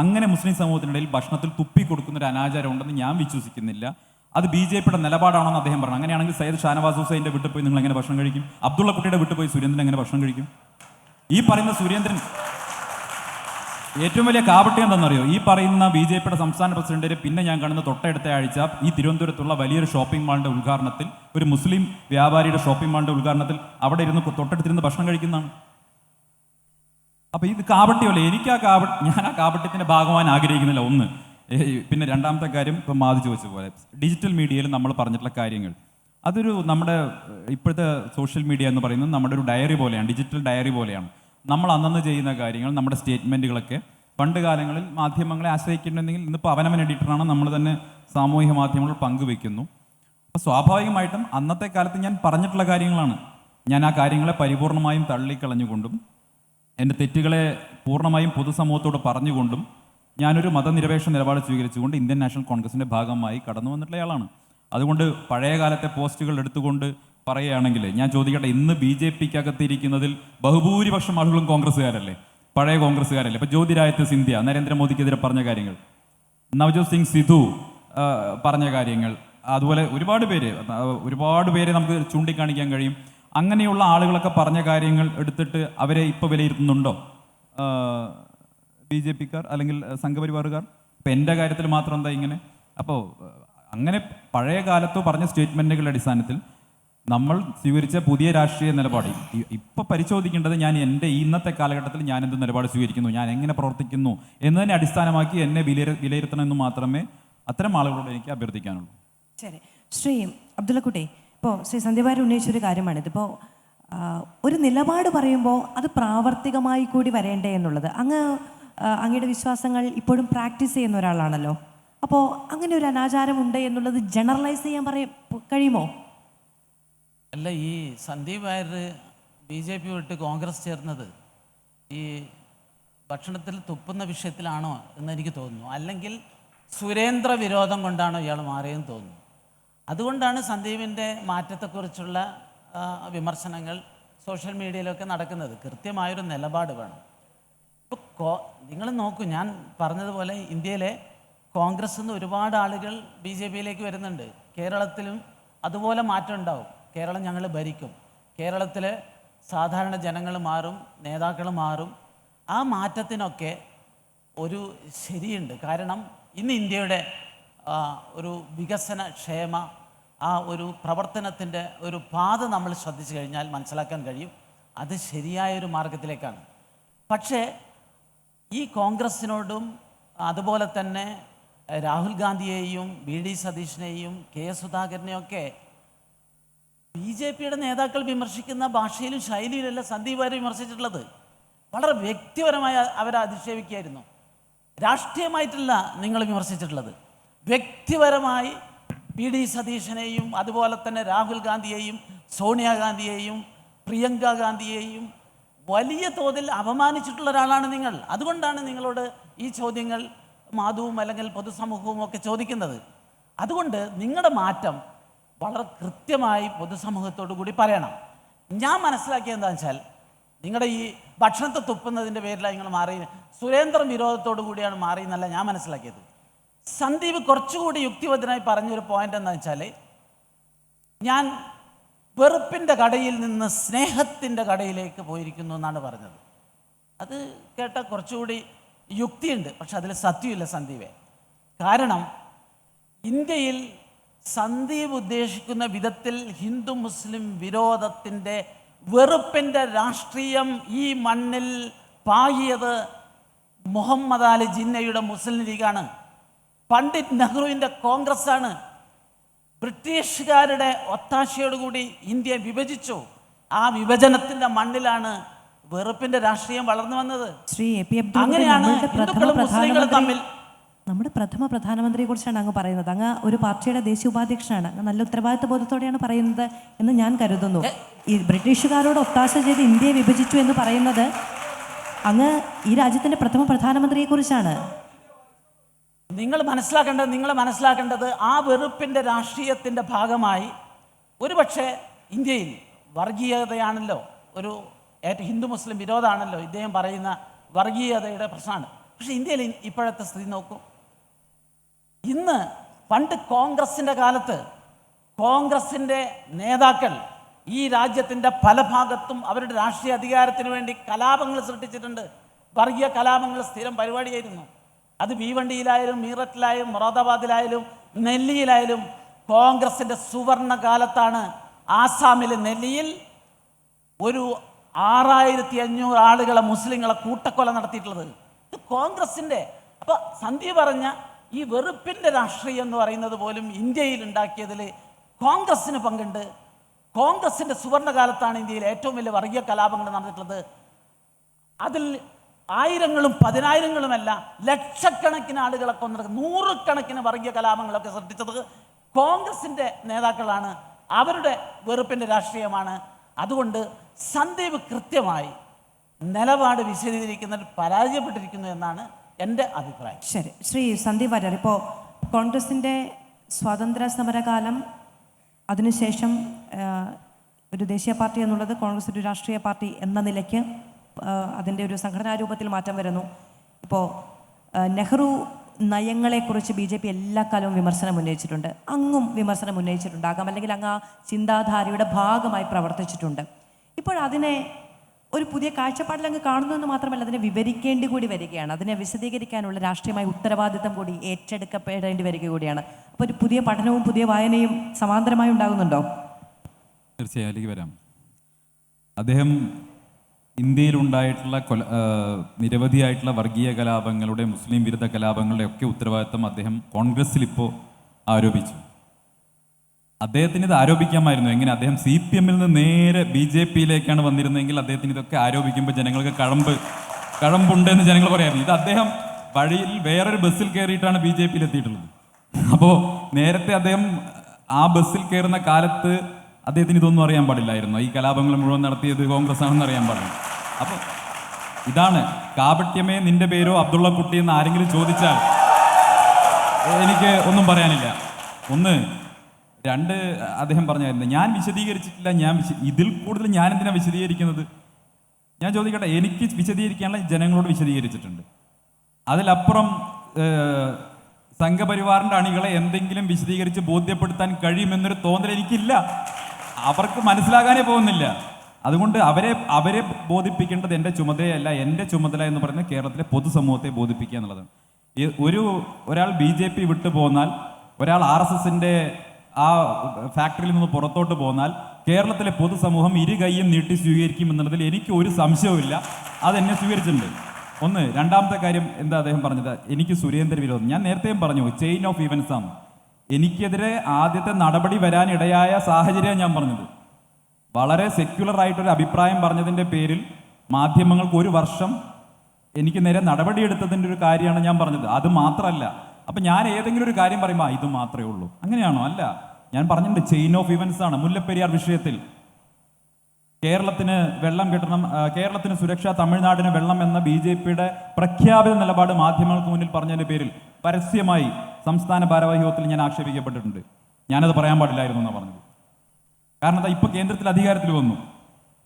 അങ്ങനെ മുസ്ലിം സമൂഹത്തിനിടയിൽ ഭക്ഷണത്തിൽ തുപ്പി കൊടുക്കുന്ന ഒരു അനാചാരം ഉണ്ടെന്ന് ഞാൻ വിശ്വസിക്കുന്നില്ല. അത് BJPയുടെ നിലപാടാണെന്ന് അദ്ദേഹം പറഞ്ഞു. അങ്ങനെയാണെങ്കിൽ സയ്യിദ് ഷാനവാസ് ഹുസൈൻ്റെ വീട്ടിൽ പോയി നിങ്ങൾ എങ്ങനെ ഭക്ഷണം കഴിക്കും? അബ്ദുള്ള കുട്ടിയുടെ വീട്ടിൽ പോയി സുരേന്ദ്രൻ എങ്ങനെ ഭക്ഷണം കഴിക്കും? ഈ പറയുന്ന സുരേന്ദ്രൻ ഏറ്റവും വലിയ കാപട്യം എന്താണെന്നറിയോ? ഈ പറയുന്ന BJPയുടെ സംസ്ഥാന പ്രസിഡന്റിനെ പിന്നെ ഞാൻ കാണുന്ന തൊട്ടടുത്ത ആഴ്ച ഈ തിരുവനന്തപുരത്തുള്ള വലിയൊരു ഷോപ്പിംഗ് മാളിൻ്റെ ഉദ്ഘാടനത്തിൽ, ഒരു മുസ്ലിം വ്യാപാരിയുടെ ഷോപ്പിംഗ് മാളിൻ്റെ ഉദ്ഘാടനത്തിൽ അവിടെ ഇരുന്ന് തൊട്ടടുത്തിരുന്ന് ഭക്ഷണം കഴിക്കുന്നതാണ്. അപ്പോൾ ഇത് കാപട്യമല്ലേ? ഞാൻ ആ കാപട്യത്തിൻ്റെ ഭാഗമാകാൻ ആഗ്രഹിക്കുന്നില്ല. ഒന്ന്, പിന്നെ രണ്ടാമത്തെ കാര്യം ഇപ്പം മാതി ചോദിച്ച പോലെ ഡിജിറ്റൽ മീഡിയയിൽ നമ്മൾ പറഞ്ഞിട്ടുള്ള കാര്യങ്ങൾ അതൊരു നമ്മുടെ ഇപ്പോഴത്തെ സോഷ്യൽ മീഡിയ എന്ന് പറയുന്നത് നമ്മുടെ ഒരു ഡയറി പോലെയാണ്, ഡിജിറ്റൽ ഡയറി പോലെയാണ്. നമ്മൾ അന്നന്ന് ചെയ്യുന്ന കാര്യങ്ങൾ, നമ്മുടെ സ്റ്റേറ്റ്മെൻറ്റുകളൊക്കെ പണ്ട് കാലങ്ങളിൽ മാധ്യമങ്ങളെ ആശ്രയിക്കേണ്ടെങ്കിൽ ഇന്നിപ്പോൾ അവനവൻ എഡിറ്ററാണ്, നമ്മൾ തന്നെ സാമൂഹിക മാധ്യമങ്ങൾ പങ്കുവെക്കുന്നു. അപ്പോൾ സ്വാഭാവികമായിട്ടും അന്നത്തെ കാലത്ത് ഞാൻ പറഞ്ഞിട്ടുള്ള കാര്യങ്ങളാണ്. ഞാൻ ആ കാര്യങ്ങളെ പരിപൂർണമായും തള്ളിക്കളഞ്ഞുകൊണ്ടും എൻ്റെ തെറ്റുകളെ പൂർണ്ണമായും പൊതുസമൂഹത്തോട് പറഞ്ഞുകൊണ്ടും ഞാനൊരു മതനിരപേക്ഷ നിലപാട് സ്വീകരിച്ചുകൊണ്ട് ഇന്ത്യൻ നാഷണൽ കോൺഗ്രസിൻ്റെ ഭാഗമായി കടന്നു വന്നിട്ടുള്ളയാളാണ്. അതുകൊണ്ട് പഴയ കാലത്തെ പോസ്റ്റുകൾ എടുത്തുകൊണ്ട് പറയുകയാണെങ്കിൽ ഞാൻ ചോദിക്കട്ടെ, ഇന്ന് BJPക്ക് അകത്തിരിക്കുന്നതിൽ ബഹുഭൂരിപക്ഷം ആളുകളും കോൺഗ്രസ്സുകാരല്ലേ, പഴയ കോൺഗ്രസ്സുകാരല്ലേ? ഇപ്പോൾ ജ്യോതിരാദിത്യ സിന്ധ്യ നരേന്ദ്രമോദിക്കെതിരെ പറഞ്ഞ കാര്യങ്ങൾ, നവജോത് സിംഗ് സിധു പറഞ്ഞ കാര്യങ്ങൾ, അതുപോലെ ഒരുപാട് പേരെ നമുക്ക് ചൂണ്ടിക്കാണിക്കാൻ കഴിയും. അങ്ങനെയുള്ള ആളുകളൊക്കെ പറഞ്ഞ കാര്യങ്ങൾ എടുത്തിട്ട് അവരെ ഇപ്പോൾ വിലയിരുത്തുന്നുണ്ടോ BJPക്കാർ അല്ലെങ്കിൽ സംഘപരിവാറുകാർ? ഇപ്പം എൻ്റെ കാര്യത്തിൽ മാത്രം എന്താ ഇങ്ങനെ? അപ്പോൾ അങ്ങനെ പഴയ കാലത്തോ പറഞ്ഞ സ്റ്റേറ്റ്മെൻറ്റുകളുടെ അടിസ്ഥാനത്തിൽ നമ്മൾ സ്വീകരിച്ച പുതിയ രാഷ്ട്രീയ നിലപാട് ഇപ്പോൾ പരിശോധിക്കേണ്ടത് ഞാൻ എൻ്റെ ഇന്നത്തെ കാലഘട്ടത്തിൽ ഞാൻ എന്ത് നിലപാട് സ്വീകരിക്കുന്നു, ഞാൻ എങ്ങനെ പ്രവർത്തിക്കുന്നു എന്നതിനെ അടിസ്ഥാനമാക്കി എന്നെ വിലയിരുത്തണമെന്ന് മാത്രമേ അത്തരം ആളുകളോട് എനിക്ക് അഭ്യർത്ഥിക്കാനുള്ളൂ. ശരി, ശ്രീ അബ്ദുള്ളക്കുട്ടി, ഇപ്പോൾ ശ്രീ സന്ദീപാര് ഉന്നയിച്ചൊരു കാര്യമാണിത്. ഇപ്പോൾ ഒരു നിലപാട് പറയുമ്പോൾ അത് പ്രാവർത്തികമായി കൂടി വരേണ്ടേ എന്നുള്ളത്. അങ്ങയുടെ വിശ്വാസങ്ങൾ ഇപ്പോഴും പ്രാക്ടീസ് ചെയ്യുന്ന ഒരാളാണല്ലോ. അപ്പോൾ അങ്ങനെ ഒരു അനാചാരം ഉണ്ട് എന്നുള്ളത് ജനറലൈസ് ചെയ്യാൻ കഴിയുമോ? അല്ല, ഈ സന്ദീപ് വാര്യർ BJP വിട്ട് കോൺഗ്രസ് ചേർന്നത് ഈ ഭക്ഷണത്തിൽ തുപ്പുന്ന വിഷയത്തിലാണോ എന്ന് എനിക്ക് തോന്നുന്നു. അല്ലെങ്കിൽ സുരേന്ദ്ര വിരോധം കൊണ്ടാണോ ഇയാൾ മാറിയെന്ന് തോന്നുന്നു. അതുകൊണ്ടാണ് സന്ദീപിൻ്റെ മാറ്റത്തെക്കുറിച്ചുള്ള വിമർശനങ്ങൾ സോഷ്യൽ മീഡിയയിലൊക്കെ നടക്കുന്നത്. കൃത്യമായൊരു നിലപാട് വേണം. ഇപ്പോൾ നിങ്ങൾ നോക്കൂ, ഞാൻ പറഞ്ഞതുപോലെ ഇന്ത്യയിലെ കോൺഗ്രസ് നിന്ന് ഒരുപാട് ആളുകൾ BJPയിലേക്ക് വരുന്നുണ്ട്. കേരളത്തിലും അതുപോലെ മാറ്റം ഉണ്ടാവും. കേരളം ഞങ്ങൾ ഭരിക്കും, കേരളത്തിലെ സാധാരണ ജനങ്ങൾ മാറും, നേതാക്കൾ മാറും. ആ മാറ്റത്തിനൊക്കെ ഒരു ശരിയുണ്ട്. കാരണം ഇന്ന് ഇന്ത്യയുടെ ഒരു വികസന ക്ഷേമ ഒരു പ്രവർത്തനത്തിൻ്റെ ഒരു പാത നമ്മൾ ശ്രദ്ധിച്ചു കഴിഞ്ഞാൽ മനസ്സിലാക്കാൻ കഴിയും അത് ശരിയായൊരു മാർഗത്തിലേക്കാണ്. പക്ഷേ ഈ കോൺഗ്രസിനോടും അതുപോലെ തന്നെ രാഹുൽ ഗാന്ധിയെയും VD സതീഷിനെയും KS സുധാകരനെയൊക്കെ BJPയുടെ നേതാക്കൾ വിമർശിക്കുന്ന ഭാഷയിലും ശൈലിയിലല്ല സന്ദീപ് വാര്യർ വിമർശിച്ചിട്ടുള്ളത്. വളരെ വ്യക്തിപരമായി അവരെ അധിക്ഷേപിക്കുകയായിരുന്നു. രാഷ്ട്രീയമായിട്ടല്ല നിങ്ങൾ വിമർശിച്ചിട്ടുള്ളത്, വ്യക്തിപരമായി VD സതീശനെയും അതുപോലെ തന്നെ രാഹുൽ ഗാന്ധിയെയും സോണിയാഗാന്ധിയെയും പ്രിയങ്ക ഗാന്ധിയെയും വലിയ തോതിൽ അപമാനിച്ചിട്ടുള്ള ഒരാളാണ് നിങ്ങൾ. അതുകൊണ്ടാണ് നിങ്ങളോട് ഈ ചോദ്യങ്ങൾ മാധുവും അല്ലെങ്കിൽ പൊതുസമൂഹവും ഒക്കെ ചോദിക്കുന്നത്. അതുകൊണ്ട് നിങ്ങളുടെ മാറ്റം വളരെ കൃത്യമായി പൊതുസമൂഹത്തോടു കൂടി പറയണം. ഞാൻ മനസ്സിലാക്കിയത് എന്താണെന്ന് വെച്ചാൽ നിങ്ങളുടെ ഈ ഭക്ഷണത്തെ തുപ്പുന്നതിൻ്റെ പേരിലാണ് നിങ്ങൾ മാറി, സുരേന്ദ്ര വിരോധത്തോടു കൂടിയാണ് മാറി എന്നല്ല ഞാൻ മനസ്സിലാക്കിയത്. സന്ദീപ് കുറച്ചുകൂടി യുക്തിബദ്ധനായി പറഞ്ഞൊരു പോയിന്റ് എന്താണെന്ന് വെച്ചാൽ, ഞാൻ വെറുപ്പിൻ്റെ കടയിൽ നിന്ന് സ്നേഹത്തിൻ്റെ കടയിലേക്ക് പോയിരിക്കുന്നു എന്നാണ് പറഞ്ഞത്. അത് കേട്ട കുറച്ചുകൂടി യുക്തിയുണ്ട്, പക്ഷെ അതിൽ സത്യമില്ല സന്ദീപേ. കാരണം ഇന്ത്യയിൽ സന്ദീപ് ഉദ്ദേശിക്കുന്ന വിധത്തിൽ ഹിന്ദു മുസ്ലിം വിരോധത്തിൻ്റെ വെറുപ്പിൻ്റെ രാഷ്ട്രീയം ഈ മണ്ണിൽ പാകിയത് മുഹമ്മദ് അലി ജിന്നയുടെ മുസ്ലിം ലീഗാണ്, പണ്ഡിറ്റ് നെഹ്റുവിൻ്റെ കോൺഗ്രസ് ആണ്. ബ്രിട്ടീഷുകാരുടെ ഒത്താശയോടുകൂടി ഇന്ത്യ വിഭജിച്ചു. ആ വിഭജനത്തിൻ്റെ മണ്ണിലാണ് വെറുപ്പിൻ്റെ രാഷ്ട്രീയം വളർന്നു വന്നത്. ശ്രീ AP അബ്ദുൾ, അങ്ങനെയാണ് ഹിന്ദുക്കളും മുസ്ലിങ്ങളും തമ്മിൽ. നമ്മുടെ പ്രഥമ പ്രധാനമന്ത്രിയെ കുറിച്ചാണ് അങ്ങ് പറയുന്നത്. അങ്ങ് ഒരു പാർട്ടിയുടെ ദേശീയ ഉപാധ്യക്ഷനാണ്. അങ്ങ് നല്ല ഉത്തരവാദിത്വ ബോധത്തോടെയാണ് പറയുന്നത് എന്ന് ഞാൻ കരുതുന്നു. ഈ ബ്രിട്ടീഷുകാരോട് ഒത്താശ ചെയ്ത് ഇന്ത്യയെ വിഭജിച്ചു എന്ന് പറയുന്നത് അങ്ങ് ഈ രാജ്യത്തിൻ്റെ പ്രഥമ പ്രധാനമന്ത്രിയെ കുറിച്ചാണ്. നിങ്ങൾ മനസ്സിലാക്കേണ്ടത് ആ വെറുപ്പിൻ്റെ രാഷ്ട്രീയത്തിൻ്റെ ഭാഗമായി ഒരുപക്ഷെ ഇന്ത്യയിൽ വർഗീയതയാണല്ലോ ഒരു ഹിന്ദു മുസ്ലിം വിരോധമാണല്ലോ ഇദ്ദേഹം പറയുന്ന വർഗീയതയുടെ പ്രശ്നമാണ്. പക്ഷേ ഇന്ത്യയിൽ ഇപ്പോഴത്തെ സ്ഥിതി നോക്കൂ. ഇന്ന് പണ്ട് കോൺഗ്രസിൻ്റെ കാലത്ത് കോൺഗ്രസിൻ്റെ നേതാക്കൾ ഈ രാജ്യത്തിൻ്റെ പല ഭാഗത്തും അവരുടെ രാഷ്ട്രീയ അധികാരത്തിന് വേണ്ടി കലാപങ്ങൾ സൃഷ്ടിച്ചിട്ടുണ്ട്. വർഗീയ കലാപങ്ങൾ സ്ഥിരം പരിപാടിയായിരുന്നു. അത് ഭീവണ്ടിയിലായാലും മീററ്റിലായാലും മൊറാദാബാദിലായാലും നെല്ലിയിലായാലും കോൺഗ്രസിൻ്റെ സുവർണ കാലത്താണ് ആസാമിലെ നെല്ലിയിൽ ഒരു 6500 ആളുകളെ മുസ്ലിങ്ങളെ കൂട്ടക്കൊല നടത്തിയിട്ടുള്ളത്. ഇത് കോൺഗ്രസിൻ്റെ. അപ്പോൾ സന്ദീപ് പറഞ്ഞ ഈ വെറുപ്പിൻ്റെ രാഷ്ട്രീയം എന്ന് പറയുന്നത് പോലും ഇന്ത്യയിൽ ഉണ്ടാക്കിയതിൽ കോൺഗ്രസ്സിന് പങ്കുണ്ട്. കോൺഗ്രസിൻ്റെ സുവർണകാലത്താണ് ഇന്ത്യയിൽ ഏറ്റവും വലിയ വർഗീയ കലാപങ്ങൾ നടന്നിട്ടുള്ളത്. അതിൽ ആയിരങ്ങളും പതിനായിരങ്ങളുമല്ല, ലക്ഷക്കണക്കിന് ആളുകളെ കൊന്നത്, നൂറുകണക്കിന് വർഗീയ കലാപങ്ങളൊക്കെ സൃഷ്ടിച്ചത് കോൺഗ്രസിൻ്റെ നേതാക്കളാണ്. അവരുടെ വെറുപ്പിൻ്റെ രാഷ്ട്രീയമാണ്. അതുകൊണ്ട് സന്ദീപ് കൃത്യമായി നിലപാട് വിശദീകരിക്കുന്നതിൽ പരാജയപ്പെട്ടിരിക്കുന്നു എന്നാണ് എൻ്റെ അഭിപ്രായം. ശരി, ശ്രീ സന്ദീപ് വാര്യർ, ഇപ്പോൾ കോൺഗ്രസിൻ്റെ സ്വാതന്ത്ര്യ സമരകാലം, അതിനുശേഷം ഒരു ദേശീയ പാർട്ടി എന്നുള്ളത് കോൺഗ്രസ് ഒരു രാഷ്ട്രീയ പാർട്ടി എന്ന നിലയ്ക്ക് അതിൻ്റെ ഒരു സംഘടനാ രൂപത്തിൽ മാറ്റം വരുന്നു. ഇപ്പോൾ നെഹ്റു നയങ്ങളെക്കുറിച്ച് BJP എല്ലാ കാലവും വിമർശനം ഉന്നയിച്ചിട്ടുണ്ട്, അങ്ങും വിമർശനം ഉന്നയിച്ചിട്ടുണ്ടാകാം, അല്ലെങ്കിൽ അങ്ങ് ആ ചിന്താധാരയുടെ ഭാഗമായി പ്രവർത്തിച്ചിട്ടുണ്ട്. ഇപ്പോഴതിനെ ഒരു പുതിയ കാഴ്ചപ്പാടിൽ അങ്ങ് കാണുന്നതെന്ന് മാത്രമല്ല, അതിനെ വിവരിക്കേണ്ടി കൂടി വരികയാണ്, അതിനെ വിശദീകരിക്കാനുള്ള രാഷ്ട്രീയമായ ഉത്തരവാദിത്തം കൂടി ഏറ്റെടുക്കപ്പെടേണ്ടി വരിക കൂടിയാണ്. അപ്പോൾ ഒരു പുതിയ പഠനവും പുതിയ വായനയും സമാന്തരമായി ഉണ്ടാകുന്നുണ്ടോ? തീർച്ചയായും അതിലേക്ക് വരാം. അദ്ദേഹം ഇന്ത്യയിലുണ്ടായിട്ടുള്ള നിരവധിയായിട്ടുള്ള വർഗീയ കലാപങ്ങളുടെ, മുസ്ലിം വിരുദ്ധ കലാപങ്ങളുടെ ഒക്കെ ഉത്തരവാദിത്തം അദ്ദേഹം കോൺഗ്രസ്സിൽ ഇപ്പോൾ ആരോപിച്ചു. അദ്ദേഹത്തിന് ഇത് ആരോപിക്കാമായിരുന്നു. എങ്ങനെ? അദ്ദേഹം CPM-ൽ നിന്ന് നേരെ BJP-യിലേക്കാണ് വന്നിരുന്നതെങ്കിൽ അദ്ദേഹത്തിന് ഇതൊക്കെ ആരോപിക്കുമ്പോൾ ജനങ്ങൾക്ക് കഴമ്പുണ്ടെന്ന് ജനങ്ങൾ പറയായിരുന്നു. ഇത് അദ്ദേഹം വഴിയിൽ വേറൊരു ബസ്സിൽ കയറിയിട്ടാണ് BJP-യിൽ എത്തിയിട്ടുള്ളത്. അപ്പോൾ നേരത്തെ അദ്ദേഹം ആ ബസ്സിൽ കയറുന്ന കാലത്ത് അദ്ദേഹത്തിന് ഇതൊന്നും അറിയാൻ പാടില്ലായിരുന്നു. ഈ കലാപങ്ങൾ മുഴുവൻ നടത്തിയത് കോൺഗ്രസ് ആണെന്ന് അറിയാൻ പാടില്ല. അപ്പോൾ ഇതാണ് കാപട്യമേ നിന്റെ പേരോ അബ്ദുള്ള കുട്ടി എന്ന് ആരെങ്കിലും ചോദിച്ചാൽ എനിക്ക് ഒന്നും പറയാനില്ല. ഒന്ന്, രണ്ട്, അദ്ദേഹം പറഞ്ഞായിരുന്നു ഞാൻ വിശദീകരിച്ചിട്ടില്ല. ഇതിൽ കൂടുതൽ ഞാൻ എന്തിനാണ് വിശദീകരിക്കുന്നത്? ഞാൻ ചോദിക്കട്ടെ, എനിക്ക് വിശദീകരിക്കാനുള്ള ജനങ്ങളോട് വിശദീകരിച്ചിട്ടുണ്ട്. അതിലപ്പുറം സംഘപരിവാറിൻ്റെ അണികളെ എന്തെങ്കിലും വിശദീകരിച്ച് ബോധ്യപ്പെടുത്താൻ കഴിയുമെന്നൊരു തോന്നൽ എനിക്കില്ല. അവർക്ക് മനസ്സിലാകാനേ പോകുന്നില്ല. അതുകൊണ്ട് അവരെ ബോധിപ്പിക്കേണ്ടത് എൻ്റെ ചുമതലയല്ല. എൻ്റെ ചുമതല എന്ന് പറയുന്നത് കേരളത്തിലെ പൊതുസമൂഹത്തെ ബോധിപ്പിക്കുക എന്നുള്ളതാണ്. ഒരാൾ BJP വിട്ടു പോന്നാൽ, ഒരാൾ RSSൻ്റെ ആ ഫാക്ടറിയിൽ നിന്ന് പുറത്തോട്ട് പോന്നാൽ കേരളത്തിലെ പൊതുസമൂഹം ഇരു കൈയും നീട്ടി സ്വീകരിക്കും എന്നുള്ളതിൽ എനിക്ക് ഒരു സംശയവുമില്ല. അതെന്നെ സ്വീകരിച്ചിട്ടുണ്ട്. ഒന്ന്. രണ്ടാമത്തെ കാര്യം എന്താ അദ്ദേഹം പറഞ്ഞത്? എനിക്ക് സുരേന്ദ്ര വിരോധം. ഞാൻ നേരത്തെയും പറഞ്ഞു, ചെയിൻ ഓഫ് ഇവൻസ് ആണ്. എനിക്കെതിരെ ആദ്യത്തെ നടപടി വരാനിടയായ സാഹചര്യം ഞാൻ പറഞ്ഞത്. വളരെ സെക്യുലർ ആയിട്ടൊരു അഭിപ്രായം പറഞ്ഞതിൻ്റെ പേരിൽ മാധ്യമങ്ങൾക്ക് 1 വർഷം എനിക്ക് നേരെ നടപടിയെടുത്തതിൻ്റെ ഒരു കാര്യമാണ് ഞാൻ പറഞ്ഞത്. അത് മാത്രമല്ല, അപ്പം ഞാൻ ഏതെങ്കിലും ഒരു കാര്യം പറയുമ്പോൾ ഇത് മാത്രമേ ഉള്ളൂ, അങ്ങനെയാണോ? അല്ല, ഞാൻ പറഞ്ഞിട്ടുണ്ട് ചെയിൻ ഓഫ് ഇവൻസ് ആണ്. മുല്ലപ്പെരിയാർ വിഷയത്തിൽ കേരളത്തിന് വെള്ളം കിട്ടണം, കേരളത്തിന് സുരക്ഷ, തമിഴ്നാടിന് വെള്ളം എന്ന BJP-യുടെ പ്രഖ്യാപിത നിലപാട് മാധ്യമങ്ങൾക്ക് മുന്നിൽ പറഞ്ഞതിൻ്റെ പേരിൽ പരസ്യമായി സംസ്ഥാന ഭാരവാഹി യോഗത്തിൽ ഞാൻ ആക്ഷേപിക്കപ്പെട്ടിട്ടുണ്ട്. ഞാനത് പറയാൻ പാടില്ലായിരുന്നു എന്നാണ് പറഞ്ഞത്. കാരണം എന്താ, ഇപ്പോൾ കേന്ദ്രത്തിൽ അധികാരത്തിൽ വന്നു.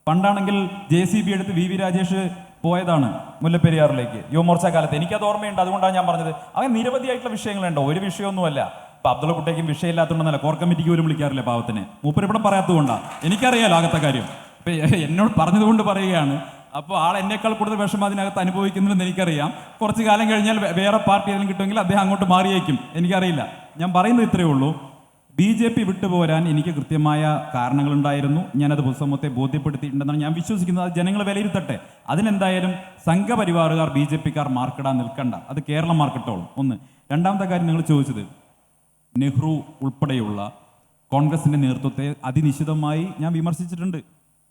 പണ്ടാണെങ്കിൽ JCB എടുത്ത് VV രാജേഷ് പോയതാണ് മുല്ലപ്പെരിയാറിലേക്ക് യുവമോർച്ച കാലത്ത്. എനിക്കത് ഓർമ്മയുണ്ട്. അതുകൊണ്ടാണ് ഞാൻ പറഞ്ഞത്. അങ്ങനെ നിരവധിയായിട്ടുള്ള വിഷയങ്ങളുണ്ടോ, ഒരു വിഷയമൊന്നുമല്ല. ഇപ്പം അബ്ദുള്ള കുട്ടിക്കും വിഷയമില്ലാത്തതുകൊണ്ടല്ല, കോർ കമ്മിറ്റിക്ക് പോലും വിളിക്കാറില്ല പാവത്തിനെ. മൂപ്പരിവിടെ പറയാത്തതുകൊണ്ടാണ്. എനിക്കറിയാലോ അകത്തെ കാര്യം. ഇപ്പം എന്നോട് പറഞ്ഞതുകൊണ്ട് പറയുകയാണ്. അപ്പോൾ ആൾ എന്നേക്കാൾ കൂടുതൽ വിഷമം അതിനകത്ത് അനുഭവിക്കുന്നുണ്ടെന്ന് എനിക്കറിയാം. കുറച്ച് കാലം കഴിഞ്ഞാൽ വേറെ പാർട്ടി ഏതെങ്കിലും കിട്ടുമെങ്കിൽ അദ്ദേഹം അങ്ങോട്ട് മാറിയേക്കും, എനിക്കറിയില്ല. ഞാൻ പറയുന്നത് ഇത്രയേ ഉള്ളൂ. BJP വിട്ടുപോരാൻ എനിക്ക് കൃത്യമായ കാരണങ്ങളുണ്ടായിരുന്നു. ഞാനത് പൊതുസമൂഹത്തെ ബോധ്യപ്പെടുത്തിയിട്ടുണ്ടെന്നാണ് ഞാൻ വിശ്വസിക്കുന്നത്. അത് ജനങ്ങൾ വിലയിരുത്തട്ടെ. അതിനെന്തായാലും സംഘപരിവാറുകാർ BJP-ക്കാർ മാർക്കിടാൻ നിൽക്കണ്ട. അത് കേരളം മാർക്കിട്ടോളും. ഒന്ന്. രണ്ടാമത്തെ കാര്യം നിങ്ങൾ ചോദിച്ചത്, നെഹ്റു ഉൾപ്പെടെയുള്ള കോൺഗ്രസിൻ്റെ നേതൃത്വത്തെ അതിനിശിതമായി ഞാൻ വിമർശിച്ചിട്ടുണ്ട്.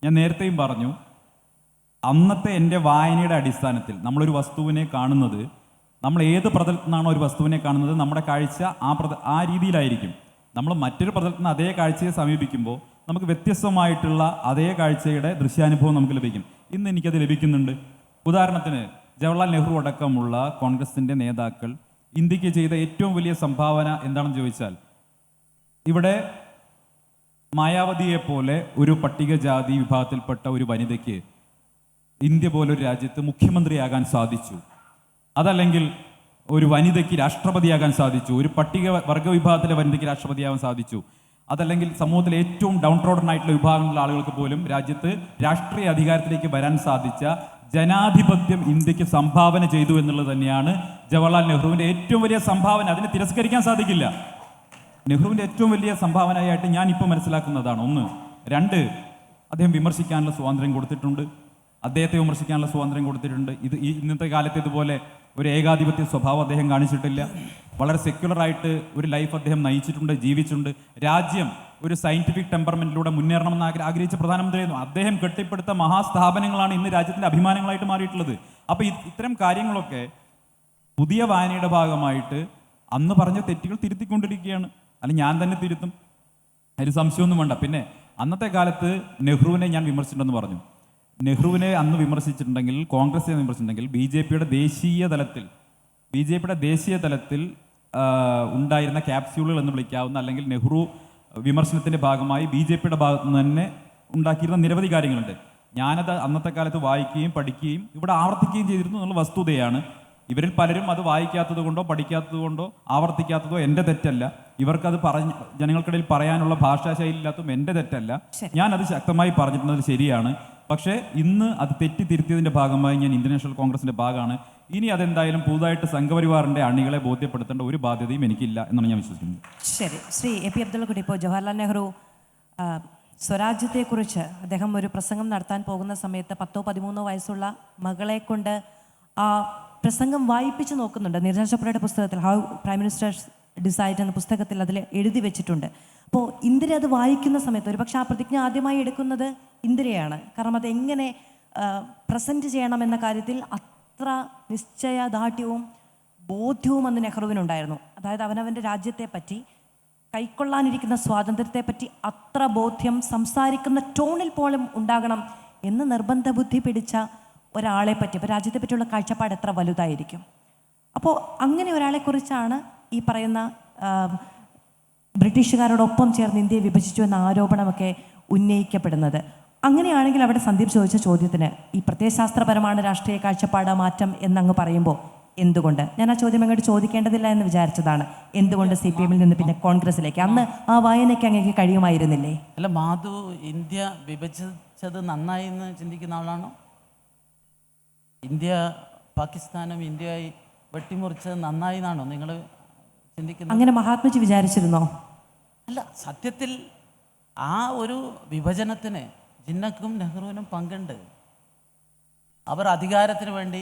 ഞാൻ നേരത്തെയും പറഞ്ഞു, അന്നത്തെ എൻ്റെ വായനയുടെ അടിസ്ഥാനത്തിൽ നമ്മളൊരു വസ്തുവിനെ കാണുന്നത്, നമ്മൾ ഏത് പ്രതലത്തിൽ നിന്നാണോ ഒരു വസ്തുവിനെ കാണുന്നത്, നമ്മുടെ കാഴ്ച ആ രീതിയിലായിരിക്കും. നമ്മൾ മറ്റൊരു പ്രതലത്തിൽ നിന്ന് അതേ കാഴ്ചയെ സമീപിക്കുമ്പോൾ നമുക്ക് വ്യത്യസ്തമായിട്ടുള്ള അതേ കാഴ്ചയുടെ ദൃശ്യാനുഭവം നമുക്ക് ലഭിക്കും. ഇന്ന് എനിക്കത് ലഭിക്കുന്നുണ്ട്. ഉദാഹരണത്തിന് ജവഹർലാൽ നെഹ്റു അടക്കമുള്ള കോൺഗ്രസിൻ്റെ നേതാക്കൾ ഇന്ത്യക്ക് ചെയ്ത ഏറ്റവും വലിയ സംഭാവന എന്താണെന്ന് ചോദിച്ചാൽ, ഇവിടെ മായാവതിയെപ്പോലെ ഒരു പട്ടികജാതി വിഭാഗത്തിൽപ്പെട്ട ഒരു വനിതയ്ക്ക് ഇന്ത്യ പോലൊരു രാജ്യത്ത് മുഖ്യമന്ത്രിയാകാൻ സാധിച്ചു. അതല്ലെങ്കിൽ ഒരു വനിതയ്ക്ക് രാഷ്ട്രപതിയാകാൻ സാധിച്ചു. ഒരു പട്ടിക വർഗ വിഭാഗത്തിലെ വനിതയ്ക്ക് രാഷ്ട്രപതിയാകാൻ സാധിച്ചു. അതല്ലെങ്കിൽ സമൂഹത്തിലെ ഏറ്റവും ഡൗൺ ട്രോഡൻ ആയിട്ടുള്ള വിഭാഗങ്ങളിലുള്ള ആളുകൾക്ക് പോലും രാജ്യത്ത് രാഷ്ട്രീയ അധികാരത്തിലേക്ക് വരാൻ സാധിച്ച ജനാധിപത്യം ഇന്ത്യക്ക് സംഭാവന ചെയ്തു എന്നുള്ളത് തന്നെയാണ് ജവഹർലാൽ നെഹ്റുവിൻ്റെ ഏറ്റവും വലിയ സംഭാവന. അതിനെ തിരസ്കരിക്കാൻ സാധിക്കില്ല. നെഹ്റുവിൻ്റെ ഏറ്റവും വലിയ സംഭാവനയായിട്ട് ഞാൻ ഇപ്പോൾ മനസ്സിലാക്കുന്നതാണ്. ഒന്ന്. രണ്ട്, അദ്ദേഹം വിമർശിക്കാനുള്ള സ്വാതന്ത്ര്യം കൊടുത്തിട്ടുണ്ട്. അദ്ദേഹത്തെ വിമർശിക്കാനുള്ള സ്വാതന്ത്ര്യം കൊടുത്തിട്ടുണ്ട്. ഇന്നത്തെ കാലത്ത് ഇതുപോലെ ഒരു ഏകാധിപത്യ സ്വഭാവം അദ്ദേഹം കാണിച്ചിട്ടില്ല. വളരെ സെക്യുലറായിട്ട് ഒരു ലൈഫ് അദ്ദേഹം നയിച്ചിട്ടുണ്ട്, ജീവിച്ചിട്ടുണ്ട്. രാജ്യം ഒരു സയന്റിഫിക് ടെമ്പർമെന്റിലൂടെ മുന്നേറണമെന്ന് ആഗ്രഹിച്ച പ്രധാനമന്ത്രിയായിരുന്നു. അദ്ദേഹം കെട്ടിപ്പടുത്ത മഹാസ്ഥാപനങ്ങളാണ് ഇന്ന് രാജ്യത്തിന്റെ അഭിമാനങ്ങളായിട്ട് മാറിയിട്ടുള്ളത്. അപ്പോൾ ഇത്തരം കാര്യങ്ങളൊക്കെ പുതിയ വായനയുടെ ഭാഗമായിട്ട് അന്ന് പറഞ്ഞ തെറ്റുകൾ തിരുത്തിക്കൊണ്ടിരിക്കുകയാണ്. അല്ലെങ്കിൽ ഞാൻ തന്നെ തിരുത്തും, അതിന് സംശയമൊന്നും വേണ്ട. പിന്നെ അന്നത്തെ കാലത്ത് നെഹ്റുവിനെ ഞാൻ വിമർശിച്ചിട്ടുണ്ടെന്ന് പറഞ്ഞു. നെഹ്റുവിനെ അന്ന് വിമർശിച്ചിട്ടുണ്ടെങ്കിൽ, കോൺഗ്രസിനെ വിമർശിച്ചിട്ടുണ്ടെങ്കിൽ, ബി ജെ പിയുടെ ദേശീയ തലത്തിൽ ഉണ്ടായിരുന്ന ക്യാപ്സ്യൂളുകൾ എന്ന് വിളിക്കാവുന്ന, അല്ലെങ്കിൽ നെഹ്റു വിമർശനത്തിൻ്റെ ഭാഗമായി ബി ജെ പിയുടെ ഭാഗത്തു നിന്ന് തന്നെ ഉണ്ടാക്കിയിരുന്ന നിരവധി കാര്യങ്ങളുണ്ട്. ഞാനത് അന്നത്തെ കാലത്ത് വായിക്കുകയും പഠിക്കുകയും ഇവിടെ ആവർത്തിക്കുകയും ചെയ്തിരുന്നു എന്നുള്ള വസ്തുതയാണ്. ഇവരിൽ പലരും അത് വായിക്കാത്തത് കൊണ്ടോ പഠിക്കാത്തത് കൊണ്ടോ ആവർത്തിക്കാത്തതോ എൻ്റെ തെറ്റല്ല. ഇവർക്കത് ജനങ്ങൾക്കിടയിൽ പറയാനുള്ള ഭാഷാശൈലി ഇല്ലാത്തതും എൻ്റെ തെറ്റല്ല. ഞാനത് ശക്തമായി പറഞ്ഞിട്ടുള്ളത് ശരിയാണ്. പക്ഷേ ഇന്ന് അത് തിരുത്തിയതിൻ്റെ ഭാഗമായി ഞാൻ ഇന്ത്യൻ നാഷണൽ കോൺഗ്രസിൻ്റെ ഭാഗമാണ്. ഇനി അതെന്തായാലും പുതുതായിട്ട് സംഘപരിവാറിൻ്റെ അണികളെ ബോധ്യപ്പെടുത്തേണ്ട ഒരു ബാധ്യതയും എനിക്കില്ല എന്നാണ് ഞാൻ വിശ്വസിക്കുന്നത്. ശരി, ശ്രീ എ പി അബ്ദുള്ളക്കുട്ടി, ഇപ്പോൾ ജവഹർലാൽ നെഹ്റു സ്വരാജ്യത്തെക്കുറിച്ച് അദ്ദേഹം ഒരു പ്രസംഗം നടത്താൻ പോകുന്ന സമയത്ത് 10-13 വയസ്സുള്ള മകളെ കൊണ്ട് ആ പ്രസംഗം വായിപ്പിച്ച് നോക്കുന്നുണ്ട്. നീരജ് ചോപ്രയുടെ പുസ്തകത്തിൽ ഹൗ പ്രൈം മിനിസ്റ്റേഴ്സ് ഡിസൈഡ് എന്ന പുസ്തകത്തിൽ അതിൽ എഴുതി വെച്ചിട്ടുണ്ട്. അപ്പോൾ ഇന്ദിര അത് വായിക്കുന്ന സമയത്ത് ഒരുപക്ഷെ ആ പ്രതിജ്ഞ ആദ്യമായി എടുക്കുന്നത് ഇന്ദിരയാണ്. കാരണം അത് എങ്ങനെ പ്രസൻറ്റ് ചെയ്യണമെന്ന കാര്യത്തിൽ അത്ര നിശ്ചയദാർഢ്യവും ബോധ്യവും അന്ന് നെഹ്റുവിനുണ്ടായിരുന്നു. അതായത് അവനവൻ്റെ രാജ്യത്തെപ്പറ്റി, കൈക്കൊള്ളാനിരിക്കുന്ന സ്വാതന്ത്ര്യത്തെപ്പറ്റി അത്ര ബോധ്യം സംസാരിക്കുന്ന ടോണിൽ പോലും ഉണ്ടാകണം എന്ന് നിർബന്ധ ബുദ്ധി പിടിച്ച ഒരാളെ പറ്റി, അപ്പോൾ രാജ്യത്തെ പറ്റിയുള്ള കാഴ്ചപ്പാട് എത്ര വലുതായിരിക്കും. അപ്പോൾ അങ്ങനെ ഒരാളെക്കുറിച്ചാണ് ഈ പറയുന്ന ബ്രിട്ടീഷുകാരോടൊപ്പം ചേർന്ന് ഇന്ത്യയെ വിഭജിച്ചു എന്ന ആരോപണമൊക്കെ ഉന്നയിക്കപ്പെടുന്നത്. അങ്ങനെയാണെങ്കിൽ അവിടെ സന്ദീപ് ചോദിച്ച ചോദ്യത്തിന് ഈ പ്രത്യയശാസ്ത്രപരമാണ് രാഷ്ട്രീയ കാഴ്ചപ്പാട് മാറ്റം എന്നങ്ങ് പറയുമ്പോൾ എന്തുകൊണ്ട്, ഞാൻ ആ ചോദ്യം അങ്ങോട്ട് ചോദിക്കേണ്ടതില്ല എന്ന് വിചാരിച്ചതാണ്. എന്തുകൊണ്ട് CPM നിന്ന് പിന്നെ കോൺഗ്രസിലേക്ക്? അന്ന് ആ വായനയ്ക്ക് അങ്ങേക്ക് കഴിയുമായിരുന്നില്ലേ? അല്ല, മാധു ഇന്ത്യ വിഭജിച്ചത് നന്നായി എന്ന് ചിന്തിക്കുന്ന ആളാണോ? ഇന്ത്യ പാകിസ്ഥാനും ഇന്ത്യയായി വെട്ടിമുറിച്ചത് നന്നായി എന്നാണോ നിങ്ങൾ ചിന്തിക്കുന്നത്? അങ്ങനെ മഹാത്മജി വിചാരിച്ചിരുന്നോ? അല്ല, സത്യത്തിൽ ആ ഒരു വിഭജനത്തിന് ജിന്നക്കും നെഹ്റുവിനും പങ്കുണ്ട്. അവർ അധികാരത്തിന് വേണ്ടി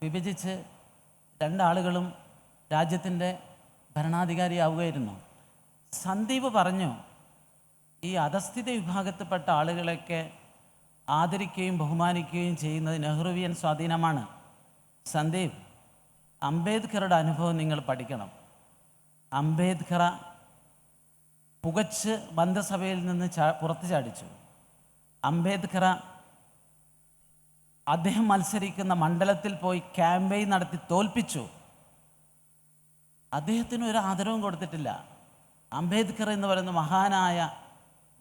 വിഭജിച്ച് രണ്ടാളുകളും രാജ്യത്തിൻ്റെ ഭരണാധികാരിയാവുകയായിരുന്നു. സന്ദീപ് പറഞ്ഞു, ഈ അധസ്ഥിത വിഭാഗത്തിൽപ്പെട്ട ആളുകളെയൊക്കെ ആദരിക്കുകയും ബഹുമാനിക്കുകയും ചെയ്യുന്നത് നെഹ്റുവിയൻ സ്വാധീനമാണ്. സന്ദീപ്, അംബേദ്കറുടെ അനുഭവം നിങ്ങൾ പഠിക്കണം. അംബേദ്കർ പുകച്ച് മന്ത്രിസഭയിൽ നിന്ന് പുറത്തു ചാടിച്ചു. അംബേദ്കർ അദ്ദേഹം മത്സരിക്കുന്ന മണ്ഡലത്തിൽ പോയി ക്യാമ്പയിൻ നടത്തി തോൽപ്പിച്ചു. അദ്ദേഹത്തിന് ഒരു ആദരവും കൊടുത്തിട്ടില്ല. അംബേദ്കർ എന്ന് പറയുന്ന മഹാനായ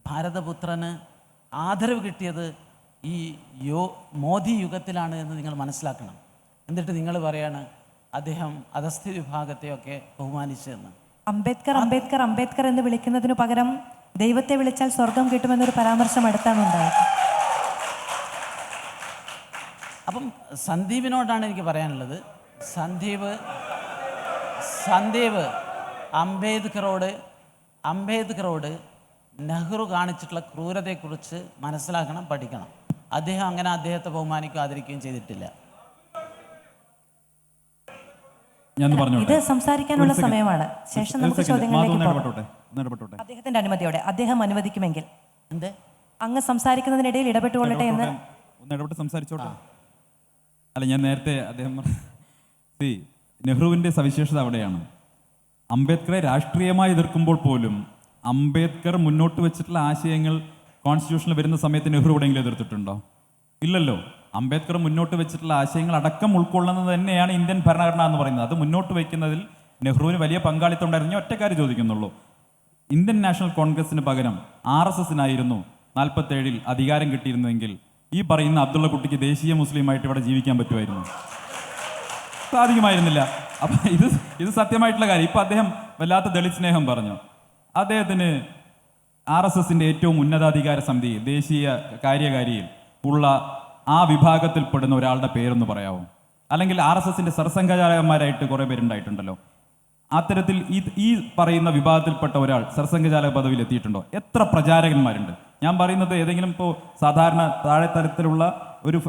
ഭാരതപുത്രന് ആദരവ് കിട്ടിയത് ഈ മോദി യുഗത്തിലാണ് എന്ന് നിങ്ങൾ മനസ്സിലാക്കണം. എന്നിട്ട് നിങ്ങൾ പറയാണ് അദ്ദേഹം അധസ്ഥിത വിഭാഗത്തെയൊക്കെ ബഹുമാനിച്ചതെന്ന്. അംബേദ്കർ അംബേദ്കർ അംബേദ്കർ എന്ന് വിളിക്കുന്നതിനു പകരം ദൈവത്തെ വിളിച്ചാൽ സ്വർഗം കിട്ടുമെന്നൊരു പരാമർശം അടുത്താണ് ഉണ്ടായത്. അപ്പം സന്ദീപിനോടാണ് എനിക്ക് പറയാനുള്ളത്. സന്ദീപ് അംബേദ്കറോട് നെഹ്റു കാണിച്ചിട്ടുള്ള ക്രൂരതയെക്കുറിച്ച് മനസ്സിലാക്കണം, പഠിക്കണം. അദ്ദേഹം അങ്ങനെ അദ്ദേഹത്തെ ബഹുമാനിക്കുകയും ആദരിക്കുകയും ചെയ്തിട്ടില്ല. ഇത് സംസാരിക്കാനുള്ള സമയമാണ്. ശേഷം നമുക്ക് ചോദ്യങ്ങളിലേക്ക് പോകാം. അദ്ദേഹത്തിന്റെ അനുമതിയോടെ, അദ്ദേഹം അനുവദിക്കുമെങ്കിൽ അങ്ങ് സംസാരിക്കുന്നതിനിടയിൽ ഇടപെട്ടുകൊള്ളട്ടെ എന്ന് ഇടപെട്ട് സംസാരിച്ചോട്ടെ. അല്ല, ഞാൻ നേരത്തെ അദ്ദേഹം നെഹ്റുവിൻ്റെ സവിശേഷത അവിടെയാണ്. അംബേദ്കറെ രാഷ്ട്രീയമായി എതിർക്കുമ്പോൾ പോലും അംബേദ്കർ മുന്നോട്ട് വെച്ചിട്ടുള്ള ആശയങ്ങൾ കോൺസ്റ്റിറ്റ്യൂഷനിൽ വരുന്ന സമയത്ത് നെഹ്റു എവിടെയെങ്കിലും എതിർത്തിട്ടുണ്ടോ? ഇല്ലല്ലോ. അംബേദ്കർ മുന്നോട്ട് വെച്ചിട്ടുള്ള ആശയങ്ങൾ അടക്കം ഉൾക്കൊള്ളുന്നത് തന്നെയാണ് ഇന്ത്യൻ ഭരണഘടന എന്ന് പറയുന്നത്. അത് മുന്നോട്ട് വയ്ക്കുന്നതിൽ നെഹ്റുവിന് വലിയ പങ്കാളിത്തം ഉണ്ടായിരുന്നു. ഞാൻ ഒറ്റക്കാര്യം ചോദിക്കുന്നുള്ളൂ. ഇന്ത്യൻ നാഷണൽ കോൺഗ്രസിന് പകരം RSSനായിരുന്നു 47-ൽ അധികാരം കിട്ടിയിരുന്നെങ്കിൽ ഈ പറയുന്ന അബ്ദുള്ള കുട്ടിക്ക് ദേശീയ മുസ്ലിമായിട്ട് ഇവിടെ ജീവിക്കാൻ പറ്റുമായിരുന്നു? സാധിക്കുമായിരുന്നില്ല. അപ്പം ഇത് സത്യമായിട്ടുള്ള കാര്യം. ഇപ്പം അദ്ദേഹം വല്ലാത്ത ദളിത് സ്നേഹം പറഞ്ഞു. അദ്ദേഹത്തിന് RSSന്റെ ഏറ്റവും ഉന്നതാധികാര സമിതിയിൽ, ദേശീയ കാര്യകാരിയിൽ ഉള്ള ആ വിഭാഗത്തിൽപ്പെടുന്ന ഒരാളുടെ പേരൊന്ന് പറയാമോ? അല്ലെങ്കിൽ RSSന്റെ സർസംഘചാലകന്മാരായിട്ട് കുറേ പേരുണ്ടായിട്ടുണ്ടല്ലോ. അത്തരത്തിൽ ഈ പറയുന്ന വിഭാഗത്തിൽപ്പെട്ട ഒരാൾ സർസംഘചാലക പദവിയിൽ എത്തിയിട്ടുണ്ടോ? എത്ര പ്രചാരകന്മാരുണ്ട്? ഞാൻ പറയുന്നത് ഏതെങ്കിലും ഇപ്പോൾ സാധാരണ താഴെ തലത്തിലുള്ള ഒരു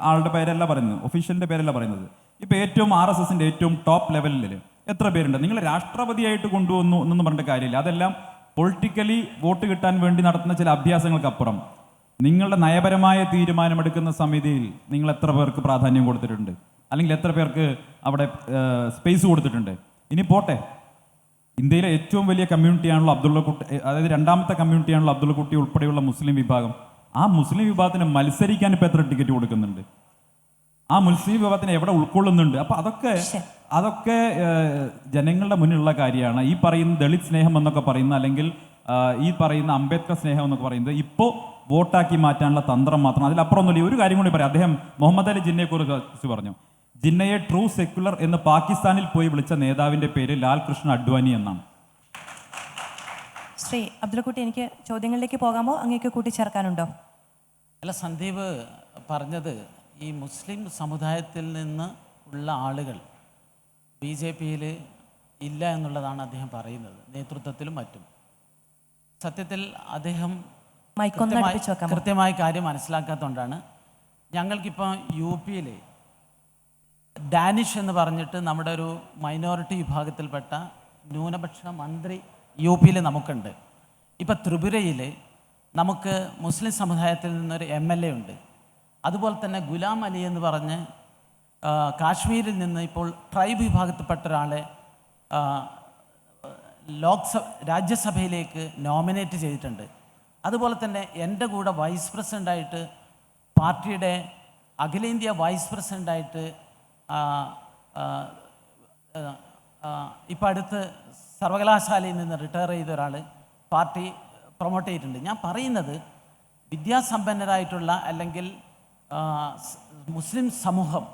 ആളുടെ പേരല്ല പറയുന്നത്, ഒഫീഷ്യലിൻ്റെ പേരല്ല പറയുന്നത്. ഇപ്പോൾ ഏറ്റവും RSSൻ്റെ ഏറ്റവും ടോപ്പ് ലെവലിൽ എത്ര പേരുണ്ട്? നിങ്ങൾ രാഷ്ട്രപതിയായിട്ട് കൊണ്ടുവന്നു എന്നൊന്നും പറഞ്ഞിട്ട് കാര്യമില്ല. അതെല്ലാം പൊളിറ്റിക്കലി വോട്ട് കിട്ടാൻ വേണ്ടി നടത്തുന്ന ചില അഭ്യാസങ്ങൾക്കപ്പുറം നിങ്ങളുടെ നയപരമായ തീരുമാനമെടുക്കുന്ന സമിതിയിൽ നിങ്ങൾ എത്ര പേർക്ക് പ്രാധാന്യം കൊടുത്തിട്ടുണ്ട്, അല്ലെങ്കിൽ എത്ര പേർക്ക് അവിടെ സ്പേസ് കൊടുത്തിട്ടുണ്ട്? ഇനി പോട്ടെ, ഇന്ത്യയിലെ ഏറ്റവും വലിയ കമ്മ്യൂണിറ്റിയാണല്ലോ അബ്ദുള്ളക്കുട്ടി, അതായത് രണ്ടാമത്തെ കമ്മ്യൂണിറ്റിയാണല്ലോ അബ്ദുള്ളക്കുട്ടി ഉൾപ്പെടെയുള്ള മുസ്ലിം വിഭാഗം. ആ മുസ്ലിം വിഭാഗത്തിന് മത്സരിക്കാൻ ഇപ്പോൾ എത്ര ടിക്കറ്റ് കൊടുക്കുന്നുണ്ട്? ആ മുസ്ലിം വിഭാഗത്തിനെ എവിടെ ഉൾക്കൊള്ളുന്നുണ്ട്? അപ്പോൾ അതൊക്കെ ജനങ്ങളുടെ മുന്നിലുള്ള കാര്യമാണ്. ഈ പറയുന്ന ദളിത് സ്നേഹം എന്നൊക്കെ പറയുന്ന, അല്ലെങ്കിൽ ഈ പറയുന്ന അംബേദ്കർ സ്നേഹം എന്നൊക്കെ പറയുന്നത് ഇപ്പോൾ വോട്ടാക്കി മാറ്റാനുള്ള തന്ത്രം മാത്രം. അതിലപ്പുറമൊന്നുമില്ല. ഒരു കാര്യം കൂടി പറയാം. അദ്ദേഹം മുഹമ്മദ് അലി ജിന്നയെക്കുറിച്ച് പറഞ്ഞു. ജിന്നയെ ട്രൂ സെക്യുലർ എന്ന് പാകിസ്ഥാനിൽ പോയി വിളിച്ച നേതാവിൻ്റെ പേര് ലാൽ കൃഷ്ണ അഡ്വാനി എന്നാണ്. ശ്രീ അബ്ദുള്ളക്കുട്ടി, എനിക്ക് ചോദ്യങ്ങളിലേക്ക് പോകാമോ? അങ്ങേക്ക് കൂട്ടിച്ചേർക്കാനുണ്ടോ? അല്ല, സന്ദീപ് പറഞ്ഞത് ഈ മുസ്ലിം സമുദായത്തിൽ നിന്ന് ഉള്ള ആളുകൾ BJPയിൽ ഇല്ല എന്നുള്ളതാണ് അദ്ദേഹം പറയുന്നത്, നേതൃത്വത്തിലും മറ്റും. സത്യത്തിൽ അദ്ദേഹം കൃത്യമായ കാര്യം മനസ്സിലാക്കാത്തതുകൊണ്ടാണ്. ഞങ്ങൾക്കിപ്പോൾ UPയിൽ ഡാനിഷ് എന്ന് പറഞ്ഞിട്ട് നമ്മുടെ ഒരു മൈനോറിറ്റി വിഭാഗത്തിൽപ്പെട്ട ന്യൂനപക്ഷ മന്ത്രി UPയിൽ നമുക്കുണ്ട്. ഇപ്പം ത്രിപുരയിൽ നമുക്ക് മുസ്ലിം സമുദായത്തിൽ നിന്നൊരു MLA ഉണ്ട്. അതുപോലെ തന്നെ ഗുലാം അലി എന്ന് പറഞ്ഞ് കാശ്മീരിൽ നിന്ന് ഇപ്പോൾ ട്രൈബ് വിഭാഗത്തിൽപ്പെട്ട ഒരാളെ രാജ്യസഭയിലേക്ക് നോമിനേറ്റ് ചെയ്തിട്ടുണ്ട്. അതുപോലെ തന്നെ എൻ്റെ കൂടെ വൈസ് പ്രസിഡൻ്റായിട്ട്, പാർട്ടിയുടെ അഖിലേന്ത്യാ വൈസ് പ്രസിഡൻ്റായിട്ട് ഇപ്പം അടുത്ത് സർവകലാശാലയിൽ നിന്ന് റിട്ടയർ ചെയ്ത ഒരാൾ പാർട്ടി പ്രൊമോട്ട് ചെയ്തിട്ടുണ്ട്. ഞാൻ പറയുന്നത് വിദ്യാസമ്പന്നരായിട്ടുള്ള അല്ലെങ്കിൽ മുസ്ലിം സമൂഹം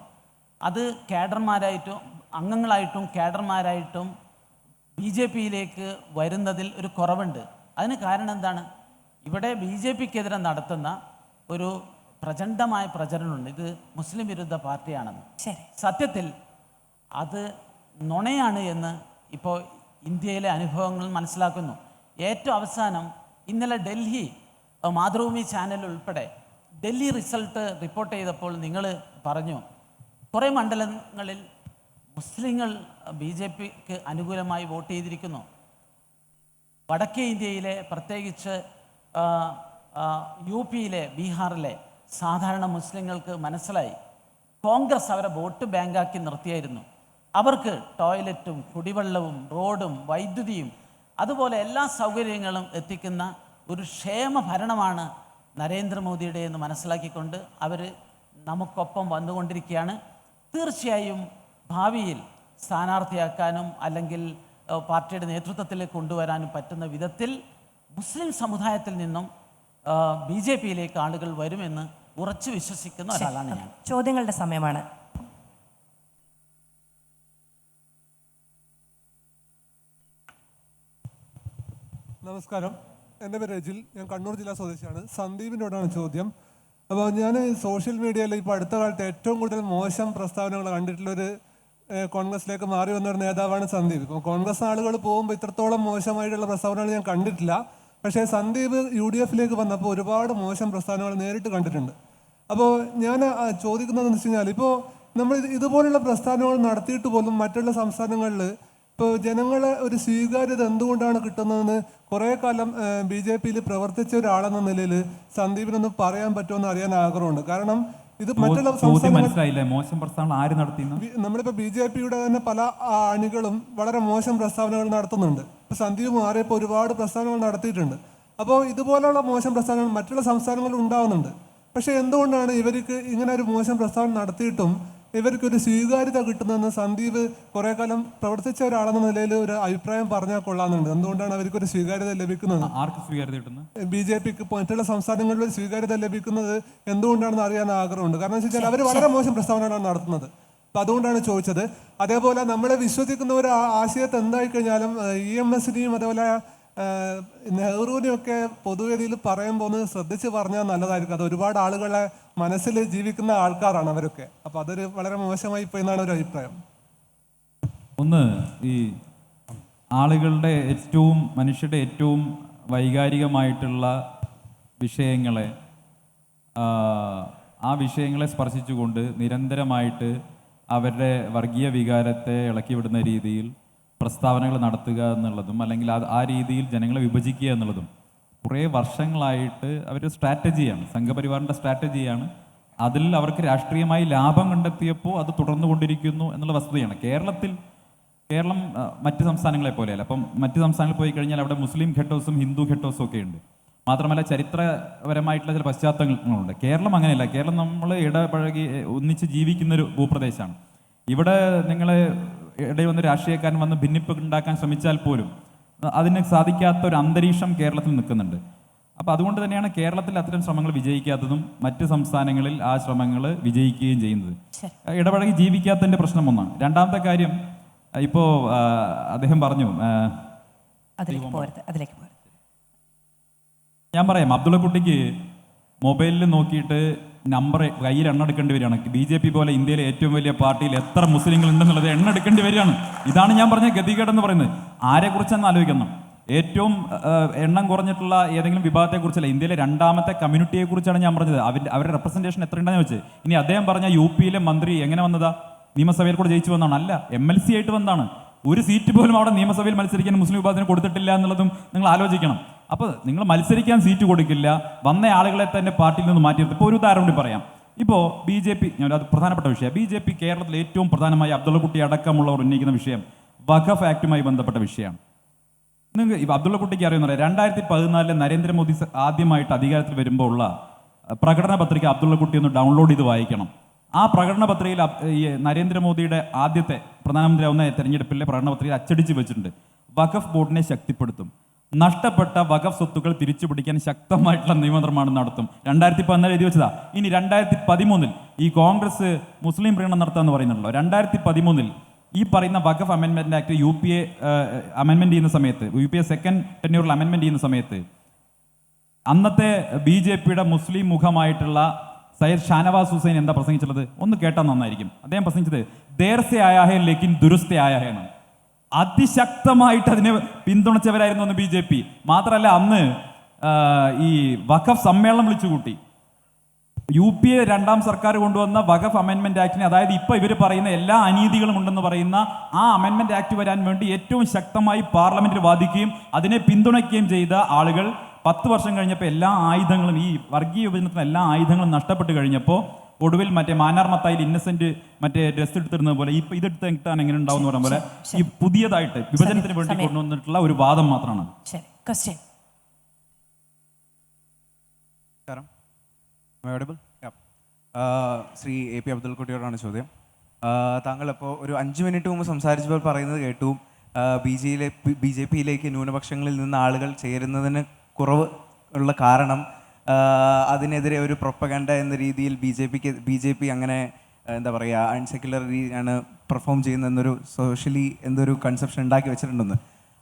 അത് കേഡർമാരായിട്ടും അംഗങ്ങളായിട്ടും കേഡർമാരായിട്ടും BJPയിലേക്ക് വരുന്നതിൽ ഒരു കുറവുണ്ട്. അതിന് കാരണം എന്താണ്? ഇവിടെ BJPക്കെതിരെ നടത്തുന്ന ഒരു പ്രചണ്ഡമായ പ്രചരണമുണ്ട്. ഇത് മുസ്ലിം വിരുദ്ധ പാർട്ടിയാണെന്ന്. സത്യത്തിൽ അത് നുണയാണ് എന്ന് ഇപ്പോൾ ഇന്ത്യയിലെ അനുഭവങ്ങൾ മനസ്സിലാക്കുന്നു. ഏറ്റവും അവസാനം ഇന്നലെ ഡൽഹി മാതൃഭൂമി ചാനൽ ഉൾപ്പെടെ ഡൽഹി റിസൾട്ട് റിപ്പോർട്ട് ചെയ്തപ്പോൾ നിങ്ങൾ പറഞ്ഞു കുറേ മണ്ഡലങ്ങളിൽ മുസ്ലിങ്ങൾ BJPക്ക് അനുകൂലമായി വോട്ട് ചെയ്തിരിക്കുന്നു. വടക്കേ ഇന്ത്യയിലെ, പ്രത്യേകിച്ച് UPയിലെ, ബീഹാറിലെ സാധാരണ മുസ്ലിങ്ങൾക്ക് മനസ്സിലായി കോൺഗ്രസ് അവരെ വോട്ട് ബാങ്കാക്കി നിർത്തിയായിരുന്നു. അവർക്ക് ടോയ്ലറ്റും കുടിവെള്ളവും റോഡും വൈദ്യുതിയും അതുപോലെ എല്ലാ സൗകര്യങ്ങളും എത്തിക്കുന്ന ഒരു ക്ഷേമ ഭരണമാണ് നരേന്ദ്രമോദിയുടെ എന്ന് മനസ്സിലാക്കിക്കൊണ്ട് അവർ നമുക്കൊപ്പം വന്നുകൊണ്ടിരിക്കുകയാണ്. തീർച്ചയായും ഭാവിയിൽ സ്ഥാനാർത്ഥിയാക്കാനും അല്ലെങ്കിൽ പാർട്ടിയുടെ നേതൃത്വത്തിലേക്ക് കൊണ്ടുവരാനും പറ്റുന്ന വിധത്തിൽ മുസ്ലിം സമുദായത്തിൽ നിന്നും BJPയിലേക്ക് ആളുകൾ വരുമെന്ന് ഉറച്ചു വിശ്വസിക്കുന്ന ഒരാളാണ് ഞാൻ. ചോദ്യങ്ങളുടെ സമയമാണ്. നമസ്കാരം, എൻ്റെ പേര് രജിൽ, ഞാൻ കണ്ണൂർ ജില്ലാ സ്വദേശിയാണ്. സന്ദീപിനോടാണ് ചോദ്യം. അപ്പോൾ ഞാൻ സോഷ്യൽ മീഡിയയിൽ ഇപ്പോൾ അടുത്ത കാലത്ത് ഏറ്റവും കൂടുതൽ മോശം പ്രസ്താവനകൾ കണ്ടിട്ടുള്ളൊരു കോൺഗ്രസിലേക്ക് മാറി വന്നൊരു നേതാവാണ് സന്ദീപ്. ഇപ്പോൾ കോൺഗ്രസ് ആളുകൾ പോകുമ്പോൾ ഇത്രത്തോളം മോശമായിട്ടുള്ള പ്രസ്താവനകൾ ഞാൻ കണ്ടിട്ടില്ല. പക്ഷേ സന്ദീപ് UDFിലേക്ക് വന്നപ്പോൾ ഒരുപാട് മോശം പ്രസ്താവനകൾ നേരിട്ട് കണ്ടിട്ടുണ്ട്. അപ്പോൾ ഞാൻ ചോദിക്കുന്നതെന്ന് വെച്ച് കഴിഞ്ഞാൽ, ഇപ്പോൾ നമ്മൾ ഇതുപോലുള്ള പ്രസ്താവനകൾ നടത്തിയിട്ട് പോലും മറ്റുള്ള സംസ്ഥാനങ്ങളിൽ ഇപ്പോൾ ജനങ്ങളെ ഒരു സ്വീകാര്യത എന്തുകൊണ്ടാണ് കിട്ടുന്നതെന്ന് കുറേ കാലം BJPയിൽ പ്രവർത്തിച്ച ഒരാളെന്ന നിലയിൽ സന്ദീപിനൊന്ന് പറയാൻ പറ്റുമെന്ന് അറിയാൻ ആഗ്രഹമുണ്ട്. കാരണം ഇത് മറ്റുള്ള നമ്മളിപ്പോൾ BJPയുടെ തന്നെ പല അണികളും വളരെ മോശം പ്രസ്താവനകൾ നടത്തുന്നുണ്ട്. ഇപ്പോൾ സന്ദീപ് മാറിയപ്പോൾ ഒരുപാട് പ്രസ്താവനകൾ നടത്തിയിട്ടുണ്ട്. അപ്പോൾ ഇതുപോലുള്ള മോശം പ്രസ്താവനകൾ മറ്റുള്ള സംസ്ഥാനങ്ങളിൽ ഉണ്ടാവുന്നുണ്ട്. പക്ഷേ എന്തുകൊണ്ടാണ് ഇവർക്ക് ഇങ്ങനെ ഒരു മോശം പ്രസ്താവന നടത്തിയിട്ടും ഇവർക്കൊരു സ്വീകാര്യത കിട്ടുന്നതെന്ന് സന്ദീപ് കുറേ കാലം പ്രവർത്തിച്ച ഒരാളെന്ന നിലയിൽ ഒരു അഭിപ്രായം പറഞ്ഞാൽ കൊള്ളാമെന്നുണ്ട്. എന്തുകൊണ്ടാണ് അവർക്കൊരു സ്വീകാര്യത ലഭിക്കുന്നത്? ആർക്ക് സ്വീകാര്യത കിട്ടുന്നത്? BJPക്ക് മറ്റുള്ള സംസ്ഥാനങ്ങളിൽ സ്വീകാര്യത ലഭിക്കുന്നത് എന്തുകൊണ്ടാണെന്ന് അറിയാൻ ആഗ്രഹമുണ്ട്. കാരണം വെച്ച് കഴിഞ്ഞാൽ അവർ വളരെ മോശം പ്രസ്താവനകളാണ് നടത്തുന്നത്. അപ്പം അതുകൊണ്ടാണ് ചോദിച്ചത്. അതേപോലെ നമ്മളെ വിശ്വസിക്കുന്ന ഒരു ആശയത്തെ എന്തായി കഴിഞ്ഞാലും EMSനെയും അതേപോലെ നെഹ്റുവിനെയൊക്കെ പൊതുവേദിയിൽ പറയുമ്പോൾ ഒന്ന് ശ്രദ്ധിച്ച് പറഞ്ഞാൽ നല്ലതായിരിക്കും. അത് ഒരുപാട് ആളുകളെ മനസ്സിൽ ജീവിക്കുന്ന ആൾക്കാരാണ് അവരൊക്കെ. അപ്പോൾ അതൊരു വളരെ മോശമായി പോയി എന്നാണ് ഒരു അഭിപ്രായം. ഒന്ന്, ഈ ആളുകളുടെ മനുഷ്യരുടെ ഏറ്റവും വൈകാരികമായിട്ടുള്ള വിഷയങ്ങളെ ആ വിഷയങ്ങളെ സ്പർശിച്ചുകൊണ്ട് നിരന്തരമായിട്ട് അവരുടെ വർഗീയ വികാരത്തെ ഇളക്കി വിടുന്ന രീതിയിൽ പ്രസ്താവനകൾ നടത്തുക എന്നുള്ളതും അല്ലെങ്കിൽ ആ രീതിയിൽ ജനങ്ങളെ വിഭജിക്കുക എന്നുള്ളതും കുറേ വർഷങ്ങളായിട്ട് അവരുടെ സ്ട്രാറ്റജിയാണ്, സംഘപരിവാറിൻ്റെ സ്ട്രാറ്റജിയാണ്. അതിൽ അവർക്ക് രാഷ്ട്രീയമായി ലാഭം കണ്ടെത്തിയപ്പോൾ അത് തുടർന്നുകൊണ്ടിരിക്കുന്നു എന്നുള്ള വസ്തുതയാണ്. കേരളം മറ്റ് സംസ്ഥാനങ്ങളെ പോലെയല്ല. അപ്പം മറ്റ് സംസ്ഥാനങ്ങളിൽ പോയി കഴിഞ്ഞാൽ അവിടെ മുസ്ലിം ഘട്ടോസും ഹിന്ദു ഘട്ടോസും ഒക്കെ ഉണ്ട്. മാത്രമല്ല ചരിത്രപരമായിട്ടുള്ള ചില പശ്ചാത്തലങ്ങളുണ്ട്. കേരളം അങ്ങനെയല്ല. കേരളം നമ്മൾ ഇടപഴകി ഒന്നിച്ച് ജീവിക്കുന്നൊരു ഭൂപ്രദേശമാണ്. ഇവിടെ നിങ്ങൾ ഇടയിൽ വന്ന് രാഷ്ട്രീയക്കാരൻ വന്ന് ഭിന്നിപ്പ് ഉണ്ടാക്കാൻ ശ്രമിച്ചാൽ പോലും അതിന് സാധിക്കാത്ത ഒരു അന്തരീക്ഷം കേരളത്തിൽ നിൽക്കുന്നുണ്ട്. അപ്പോൾ അതുകൊണ്ട് തന്നെയാണ് കേരളത്തിൽ അത്തരം ശ്രമങ്ങൾ വിജയിക്കാത്തതും മറ്റ് സംസ്ഥാനങ്ങളിൽ ആ ശ്രമങ്ങൾ വിജയിക്കുകയും ചെയ്യുന്നത്. ഇടപഴകി ജീവിക്കാത്തതിൻ്റെ പ്രശ്നം ഒന്നാണ്. രണ്ടാമത്തെ കാര്യം, ഇപ്പോൾ അദ്ദേഹം പറഞ്ഞു, ഞാൻ പറയാം, അബ്ദുള്ള കുട്ടിക്ക് മൊബൈലിൽ നോക്കിയിട്ട് നമ്പർ കയ്യിൽ എണ്ണെടുക്കേണ്ടി വരികയാണ്. BJP പോലെ ഇന്ത്യയിലെ ഏറ്റവും വലിയ പാർട്ടിയിൽ എത്ര മുസ്ലിങ്ങൾ ഉണ്ടെന്നുള്ളത് എണ്ണെടുക്കേണ്ടി വരികയാണ്. ഇതാണ് ഞാൻ പറഞ്ഞ ഗതികേടെന്ന് പറയുന്നത്. ആരെക്കുറിച്ചെന്ന് ആലോചിക്കണം. ഏറ്റവും എണ്ണം കുറഞ്ഞിട്ടുള്ള ഏതെങ്കിലും വിഭാഗത്തെക്കുറിച്ചല്ല, ഇന്ത്യയിലെ രണ്ടാമത്തെ കമ്മ്യൂണിറ്റിയെക്കുറിച്ചാണ് ഞാൻ പറഞ്ഞത്. അവരുടെ റെപ്രസെൻറ്റേഷൻ എത്ര ഉണ്ടെന്ന് വെച്ച്. ഇനി അദ്ദേഹം പറഞ്ഞ UP-യിലെ മന്ത്രി എങ്ങനെ വന്നതാ? നിയമസഭയിൽ കൂടെ ജയിച്ചു വന്നതാണ്? അല്ല, MLC ആയിട്ട് വന്നതാണ്. ഒരു സീറ്റ് പോലും അവിടെ നിയമസഭയിൽ മത്സരിക്കാൻ മുസ്ലിം വിഭാഗത്തിന് കൊടുത്തിട്ടില്ല എന്നുള്ളതും നിങ്ങൾ ആലോചിക്കണം. അപ്പോൾ നിങ്ങൾ മത്സരിക്കാൻ സീറ്റ് കൊടുക്കില്ല, വന്ന ആളുകളെ തന്നെ പാർട്ടിയിൽ നിന്ന് മാറ്റി. ഇപ്പോൾ ഒരു ഉദാഹരണം കൂടി പറയാം. ഇപ്പോൾ BJP, അത് പ്രധാനപ്പെട്ട വിഷയം, BJP കേരളത്തിൽ ഏറ്റവും പ്രധാനമായി അബ്ദുള്ള കുട്ടി അടക്കമുള്ളവർ ഉന്നയിക്കുന്ന വിഷയം വഖഫ് ആക്ടുമായി ബന്ധപ്പെട്ട വിഷയമാണ്. നിങ്ങൾക്ക് ഇപ്പോൾ അബ്ദുള്ള കുട്ടിക്ക് അറിയുന്നറിയാം, 2014 നരേന്ദ്രമോദി ആദ്യമായിട്ട് അധികാരത്തിൽ വരുമ്പോൾ ഉള്ള പ്രകടന പത്രിക അബ്ദുള്ള കുട്ടി ഒന്ന് ഡൗൺലോഡ് ചെയ്ത് വായിക്കണം. ആ പ്രകടന പത്രികയിൽ ഈ നരേന്ദ്രമോദിയുടെ ആദ്യത്തെ പ്രധാനമന്ത്രിയാവുന്ന തെരഞ്ഞെടുപ്പിലെ പ്രകടന പത്രിക അച്ചടിച്ച് വെച്ചിട്ടുണ്ട്. വഖഫ് ബോർഡിനെ ശക്തിപ്പെടുത്തും, നഷ്ടപ്പെട്ട വഖഫ് സ്വത്തുക്കൾ തിരിച്ചുപിടിക്കാൻ ശക്തമായിട്ടുള്ള നിയമനിർമ്മാണം നടത്തും. 2014 എഴുതി വെച്ചതാ. ഇനി 2013 ഈ കോൺഗ്രസ് മുസ്ലിം പ്രീണനം നടത്താമെന്ന് പറയുന്നുണ്ടല്ലോ. 2013 ഈ പറയുന്ന വഖഫ് അമെൻമെന്റ് ആക്ട് UPA അമെൻമെന്റ് ചെയ്യുന്ന സമയത്ത്, UPA സെക്കൻഡ് ടെന്യൂറിൽ അമെൻമെന്റ് ചെയ്യുന്ന സമയത്ത് അന്നത്തെ BJP-യുടെ മുസ്ലിം മുഖമായിട്ടുള്ള സയ്യിദ് ഷാനവാസ് ഹുസൈൻ എന്താ പ്രസംഗിച്ചുള്ളത്? ഒന്ന് കേട്ടാൽ നന്നായിരിക്കും. അദ്ദേഹം പ്രസംഗിച്ചത് ദേർസെ ആയാ ഹെ ലേക്കിൻ ദുരുസ്തെ ആയാ ഹെ എന്നാണ്. അതിശക്തമായിട്ട് അതിനെ പിന്തുണച്ചവരായിരുന്നു അന്ന് BJP. മാത്രമല്ല അന്ന് ഈ വഖഫ് സമ്മേളനം വിളിച്ചുകൂട്ടി. UPA രണ്ടാം സർക്കാർ കൊണ്ടുവന്ന വഖഫ് അമെൻമെന്റ് ആക്ടിനെ, അതായത് ഇപ്പൊ ഇവർ പറയുന്ന എല്ലാ അനീതികളും ഉണ്ടെന്ന് പറയുന്ന ആ അമെൻമെന്റ് ആക്ട് വരാൻ വേണ്ടി ഏറ്റവും ശക്തമായി പാർലമെന്റിൽ വാദിക്കുകയും അതിനെ പിന്തുണയ്ക്കുകയും ചെയ്ത ആളുകൾ 10 വർഷം കഴിഞ്ഞപ്പോൾ എല്ലാ ആയുധങ്ങളും, ഈ വർഗീയ വിഭജനത്തിന് എല്ലാ ആയുധങ്ങളും നഷ്ടപ്പെട്ട് കഴിഞ്ഞപ്പോൾ ഒടുവിൽ മറ്റേ മാനാർമത്തായിൽ ഇന്നസെന്റ് മറ്റേ ഡ്രസ് എടുത്തിരുന്നത് പോലെ ഇപ്പൊ ഇതെടുത്ത് കിട്ടാൻ എങ്ങനെ ഉണ്ടാവും എന്ന് പറയുന്ന പോലെ ഈ പുതിയതായിട്ട് വിഭജനത്തിന് വേണ്ടി കൊണ്ടുവന്നിട്ടുള്ള ഒരു വാദം മാത്രമാണ്. ശ്രീ AP അബ്ദുൽ കുട്ടിയോടാണ് ചോദ്യം. താങ്കൾ ഇപ്പോൾ ഒരു 5 മിനിറ്റ് മുമ്പ് സംസാരിച്ചപ്പോൾ പറയുന്നത് കേട്ടു, BJP-യിലേക്ക് ന്യൂനപക്ഷങ്ങളിൽ നിന്ന് ആളുകൾ ചേരുന്നതിന് കുറവ് ഉള്ള കാരണം അതിനെതിരെ ഒരു പ്രൊപ്പഗണ്ട എന്ന രീതിയിൽ BJP അങ്ങനെ എന്താ പറയുക അൺസെക്യുലർ രീതിയാണ് പെർഫോം ചെയ്യുന്നതെന്നൊരു സോഷ്യലി എന്തൊരു കൺസെപ്ഷൻ ഉണ്ടാക്കി വെച്ചിട്ടുണ്ടെന്ന്.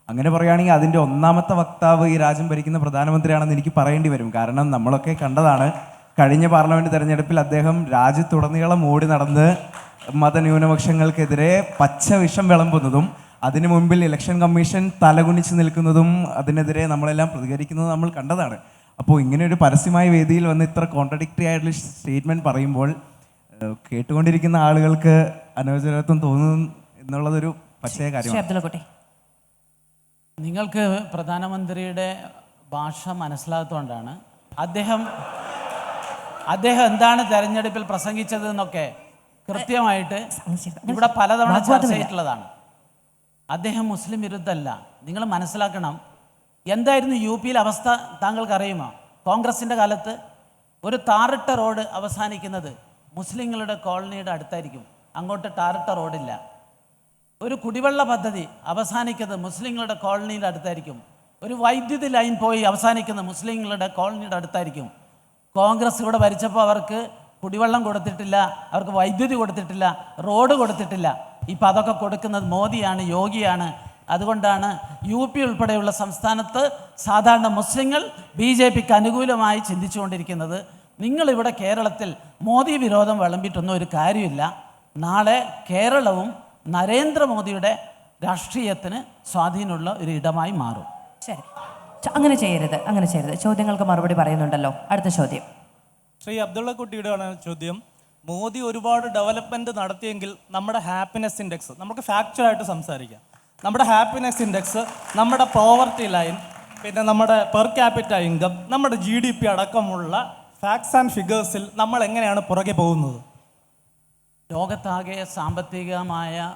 അങ്ങനെ പറയുകയാണെങ്കിൽ അതിൻ്റെ ഒന്നാമത്തെ വക്താവ് ഈ രാജ്യം ഭരിക്കുന്ന പ്രധാനമന്ത്രിയാണെന്ന് എനിക്ക് പറയേണ്ടി വരും. കാരണം നമ്മളൊക്കെ കണ്ടതാണ്, കഴിഞ്ഞ പാർലമെൻറ്റ് തെരഞ്ഞെടുപ്പിൽ അദ്ദേഹം രാജ്യത്തുടനീളം ഓടി നടന്ന് മതന്യൂനപക്ഷങ്ങൾക്കെതിരെ പച്ച വിഷം വിളമ്പുന്നതും അതിനു മുമ്പിൽ ഇലക്ഷൻ കമ്മീഷൻ തലകുനിച്ച് നിൽക്കുന്നതും അതിനെതിരെ നമ്മളെല്ലാം പ്രതികരിക്കുന്നത് നമ്മൾ കണ്ടതാണ്. അപ്പോൾ ഇങ്ങനെ ഒരു പരസ്യമായ വേദിയിൽ വന്ന് ഇത്ര കോൺട്രഡിക്ടറി ആയിട്ടുള്ള സ്റ്റേറ്റ്മെൻറ്റ് പറയുമ്പോൾ കേട്ടുകൊണ്ടിരിക്കുന്ന ആളുകൾക്ക് അനൗചിതത്വം തോന്നുന്നു എന്നുള്ളതൊരു പച്ചയ കാര്യമാണ്. നിങ്ങൾക്ക് പ്രധാനമന്ത്രിയുടെ ഭാഷ മനസ്സിലാത്തതുകൊണ്ടാണ് അദ്ദേഹം എന്താണ് തെരഞ്ഞെടുപ്പിൽ പ്രസംഗിച്ചത് എന്നൊക്കെ കൃത്യമായിട്ട് ഇവിടെ പലതവണ ചർച്ച ചെയ്തിട്ടുള്ളതാണ്. അദ്ദേഹം മുസ്ലിം വിരുദ്ധല്ല. നിങ്ങൾ മനസ്സിലാക്കണം, എന്തായിരുന്നു UP-യിലെ അവസ്ഥ താങ്കൾക്ക് അറിയുമോ? കോൺഗ്രസിൻ്റെ കാലത്ത് ഒരു ടാറിട്ട റോഡ് അവസാനിക്കുന്നത് മുസ്ലിങ്ങളുടെ കോളനിയുടെ അടുത്തായിരിക്കും, അങ്ങോട്ട് ടാറിട്ട റോഡില്ല. ഒരു കുടിവെള്ള പദ്ധതി അവസാനിക്കുന്നത് മുസ്ലിങ്ങളുടെ കോളനിയുടെ അടുത്തായിരിക്കും. ഒരു വൈദ്യുതി ലൈൻ പോയി അവസാനിക്കുന്നത് മുസ്ലിങ്ങളുടെ കോളനിയുടെ അടുത്തായിരിക്കും. കോൺഗ്രസ് ഇവിടെ ഭരിച്ചപ്പോൾ അവർക്ക് കുടിവെള്ളം കൊടുത്തിട്ടില്ല, അവർക്ക് വൈദ്യുതി കൊടുത്തിട്ടില്ല, റോഡ് കൊടുത്തിട്ടില്ല. ഇപ്പം അതൊക്കെ കൊടുക്കുന്നത് മോദിയാണ്, യോഗിയാണ്. അതുകൊണ്ടാണ് UP ഉൾപ്പെടെയുള്ള സംസ്ഥാനത്ത് സാധാരണ മുസ്ലിങ്ങൾ BJP-ക്ക് അനുകൂലമായി ചിന്തിച്ചുകൊണ്ടിരിക്കുന്നത്. നിങ്ങളിവിടെ കേരളത്തിൽ മോദി വിരോധം വിളമ്പിയിട്ടൊന്നും ഒരു കാര്യമില്ല. നാളെ കേരളവും നരേന്ദ്രമോദിയുടെ രാഷ്ട്രീയത്തിന് സ്വാധീനമുള്ള ഒരു ഇടമായി മാറും. ശരി, അങ്ങനെ ചെയ്യരുത്. ചോദ്യങ്ങൾക്ക് മറുപടി പറയുന്നുണ്ടല്ലോ. അടുത്ത ചോദ്യം. ശ്രീ അബ്ദുള്ള കുട്ടിയുടെയാണ് ചോദ്യം. മോദി ഒരുപാട് ഡെവലപ്മെൻറ്റ് നടത്തിയെങ്കിൽ നമ്മുടെ ഹാപ്പിനെസ് ഇൻഡെക്സ്, നമുക്ക് ഫാക്ച്വലായിട്ട് സംസാരിക്കാം, നമ്മുടെ ഹാപ്പിനെസ് ഇൻഡെക്സ്, നമ്മുടെ പോവർട്ടി ലൈൻ, പിന്നെ നമ്മുടെ പെർ ക്യാപിറ്റ ഇൻകം, നമ്മുടെ GDP അടക്കമുള്ള ഫാക്ട്സ് ആൻഡ് ഫിഗേഴ്സിൽ നമ്മൾ എങ്ങനെയാണ് പുറകെ പോകുന്നത്? ലോകത്താകെ സാമ്പത്തികമായ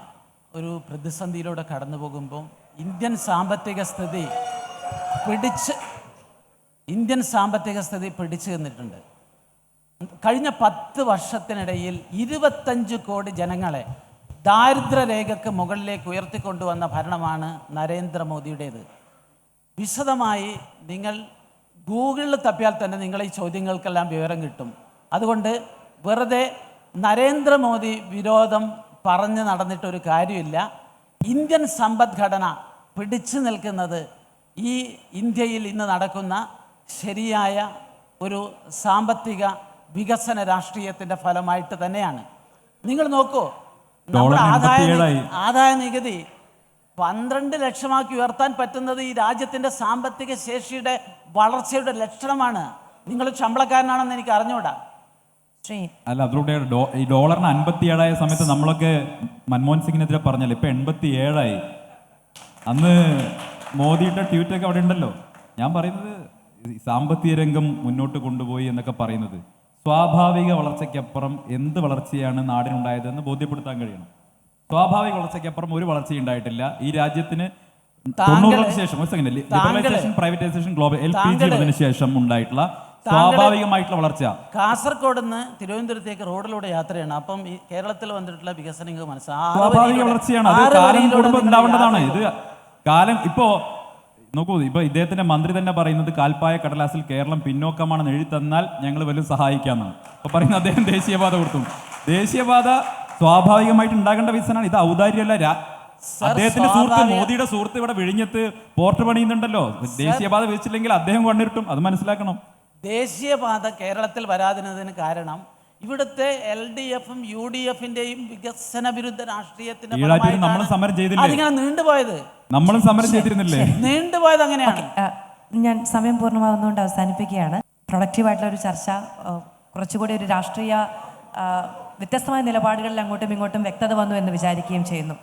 ഒരു പ്രതിസന്ധിയിലൂടെ കടന്നു പോകുമ്പോൾ ഇന്ത്യൻ സാമ്പത്തിക സ്ഥിതി പിടിച്ചു നിന്നിട്ടുണ്ട്. കഴിഞ്ഞ 10 വർഷത്തിനിടയിൽ 25 കോടി ജനങ്ങളെ ദാരിദ്ര്യരേഖയ്ക്ക് മുകളിലേക്ക് ഉയർത്തിക്കൊണ്ടുവന്ന ഭരണമാണ് നരേന്ദ്രമോദിയുടേത്. വിശദമായി നിങ്ങൾ ഗൂഗിളിൽ തപ്പിയാൽ തന്നെ നിങ്ങൾ ഈ ചോദ്യങ്ങൾക്കെല്ലാം വിവരം കിട്ടും. അതുകൊണ്ട് വെറുതെ നരേന്ദ്രമോദി വിരോധം പറഞ്ഞ് നടന്നിട്ടൊരു കാര്യമില്ല. ഇന്ത്യൻ സമ്പദ്ഘടന പിടിച്ചു നിൽക്കുന്നത് ഈ ഇന്ത്യയിൽ ഇന്ന് നടക്കുന്ന ശരിയായ ഒരു സാമ്പത്തിക വികസന രാഷ്ട്രീയത്തിൻ്റെ ഫലമായിട്ട് തന്നെയാണ്. നിങ്ങൾ നോക്കൂ, നമ്മുടെ ആദായ നികുതി 12 ലക്ഷമാക്കി ഉയർത്താൻ പറ്റുന്നത് ഈ രാജ്യത്തിൻ്റെ സാമ്പത്തിക ശേഷിയുടെ വളർച്ചയുടെ ലക്ഷണമാണ്. നിങ്ങൾ ശമ്പളക്കാരനാണെന്ന് എനിക്ക് അറിഞ്ഞൂടാ. അല്ല, അതിലൂടെ ഈ ഡോളറിന് 57 സമയത്ത് നമ്മളൊക്കെ മൻമോഹൻ സിംഗിനെതിരെ പറഞ്ഞല്ലോ, ഇപ്പൊ 87. അന്ന് മോദിയുടെ ട്വീറ്റൊക്കെ അവിടെ ഉണ്ടല്ലോ. ഞാൻ പറയുന്നത് സാമ്പത്തിക രംഗം മുന്നോട്ട് കൊണ്ടുപോയി എന്നൊക്കെ പറയുന്നത് സ്വാഭാവിക വളർച്ചയ്ക്കപ്പുറം എന്ത് വളർച്ചയാണ് നാടിനുണ്ടായതെന്ന് ബോധ്യപ്പെടുത്താൻ കഴിയണം. സ്വാഭാവിക വളർച്ചയ്ക്കപ്പുറം ഒരു വളർച്ചയും ഉണ്ടായിട്ടില്ല ഈ രാജ്യത്തിന്. 90-ന് ശേഷം ലിബറലൈസേഷൻ, പ്രൈവറ്റൈസേഷൻ, ഗ്ലോബൽ LPG വന്നതിന് ശേഷം ഉണ്ടായിട്ടുള്ള സ്വാഭാവികമായിട്ടുള്ള വളർച്ച. കാസർഗോഡ് നിന്ന് തിരുവനന്തപുരത്തേക്ക് റോഡിലൂടെ യാത്രയാണ്. അപ്പം ഈ കേരളത്തിൽ വന്നിട്ടുള്ള വികസനങ്ങൾ മനസ്സിലാവും. സ്വാഭാവിക വളർച്ചയാണ്, അത് കാലം കൂടുമ്പോൾ ഉണ്ടാവേണ്ടതാണ്. ഇത് കാലം ഇപ്പോ നോക്കൂ, ഇപ്പൊ ഇദ്ദേഹത്തിന്റെ മന്ത്രി തന്നെ പറയുന്നത് കാൽപ്പായ കടലാസിൽ കേരളം പിന്നോക്കമാണെന്ന് എഴുതി തന്നാൽ ഞങ്ങൾ വല്ലതും സഹായിക്കാമെന്നാണ്. അപ്പൊ പറയുന്നത് അദ്ദേഹം ദേശീയപാത കൊടുത്തു. ദേശീയപാത സ്വാഭാവികമായിട്ട് ഉണ്ടാകേണ്ട വികസനമാണ്. ഇത് ഔദാര്യമല്ല. അദ്ദേഹത്തിന്റെ സുഹൃത്ത്, മോദിയുടെ സുഹൃത്ത് ഇവിടെ വിഴിഞ്ഞത്ത് പോർട്ട് പണിയുന്നുണ്ടല്ലോ. ദേശീയപാത വെച്ചില്ലെങ്കിൽ അദ്ദേഹം കണ്ടിട്ടും അത് മനസ്സിലാക്കണം. ദേശീയപാത കേരളത്തിൽ വരാതിരുന്നതിന് കാരണം ഇവിടുത്തെ LDFും UDFിന്റെയും വികസന വിരുദ്ധ രാഷ്ട്രീയത്തിന്റെ നമ്മൾ സമരം ചെയ്തില്ലേ? അതിങ്ങനെ നീണ്ടുപോയത്. നമ്മളും സമരം ചെയ്തിരുന്നില്ലേ? നീണ്ടുപോയത് അങ്ങനെയാണ്. ഞാൻ സമയം പൂർണ്ണമാകുന്നതുകൊണ്ട് അവസാനിപ്പിക്കുകയാണ്. പ്രൊഡക്റ്റീവായിട്ടുള്ള ഒരു ചർച്ച, കുറച്ചുകൂടി ഒരു രാഷ്ട്രീയ വ്യത്യസ്തമായ നിലപാടുകളിൽ അങ്ങോട്ടും ഇങ്ങോട്ടും വ്യക്തത വന്നു എന്ന് വിചാരിക്കുകയും ചെയ്യുന്നു.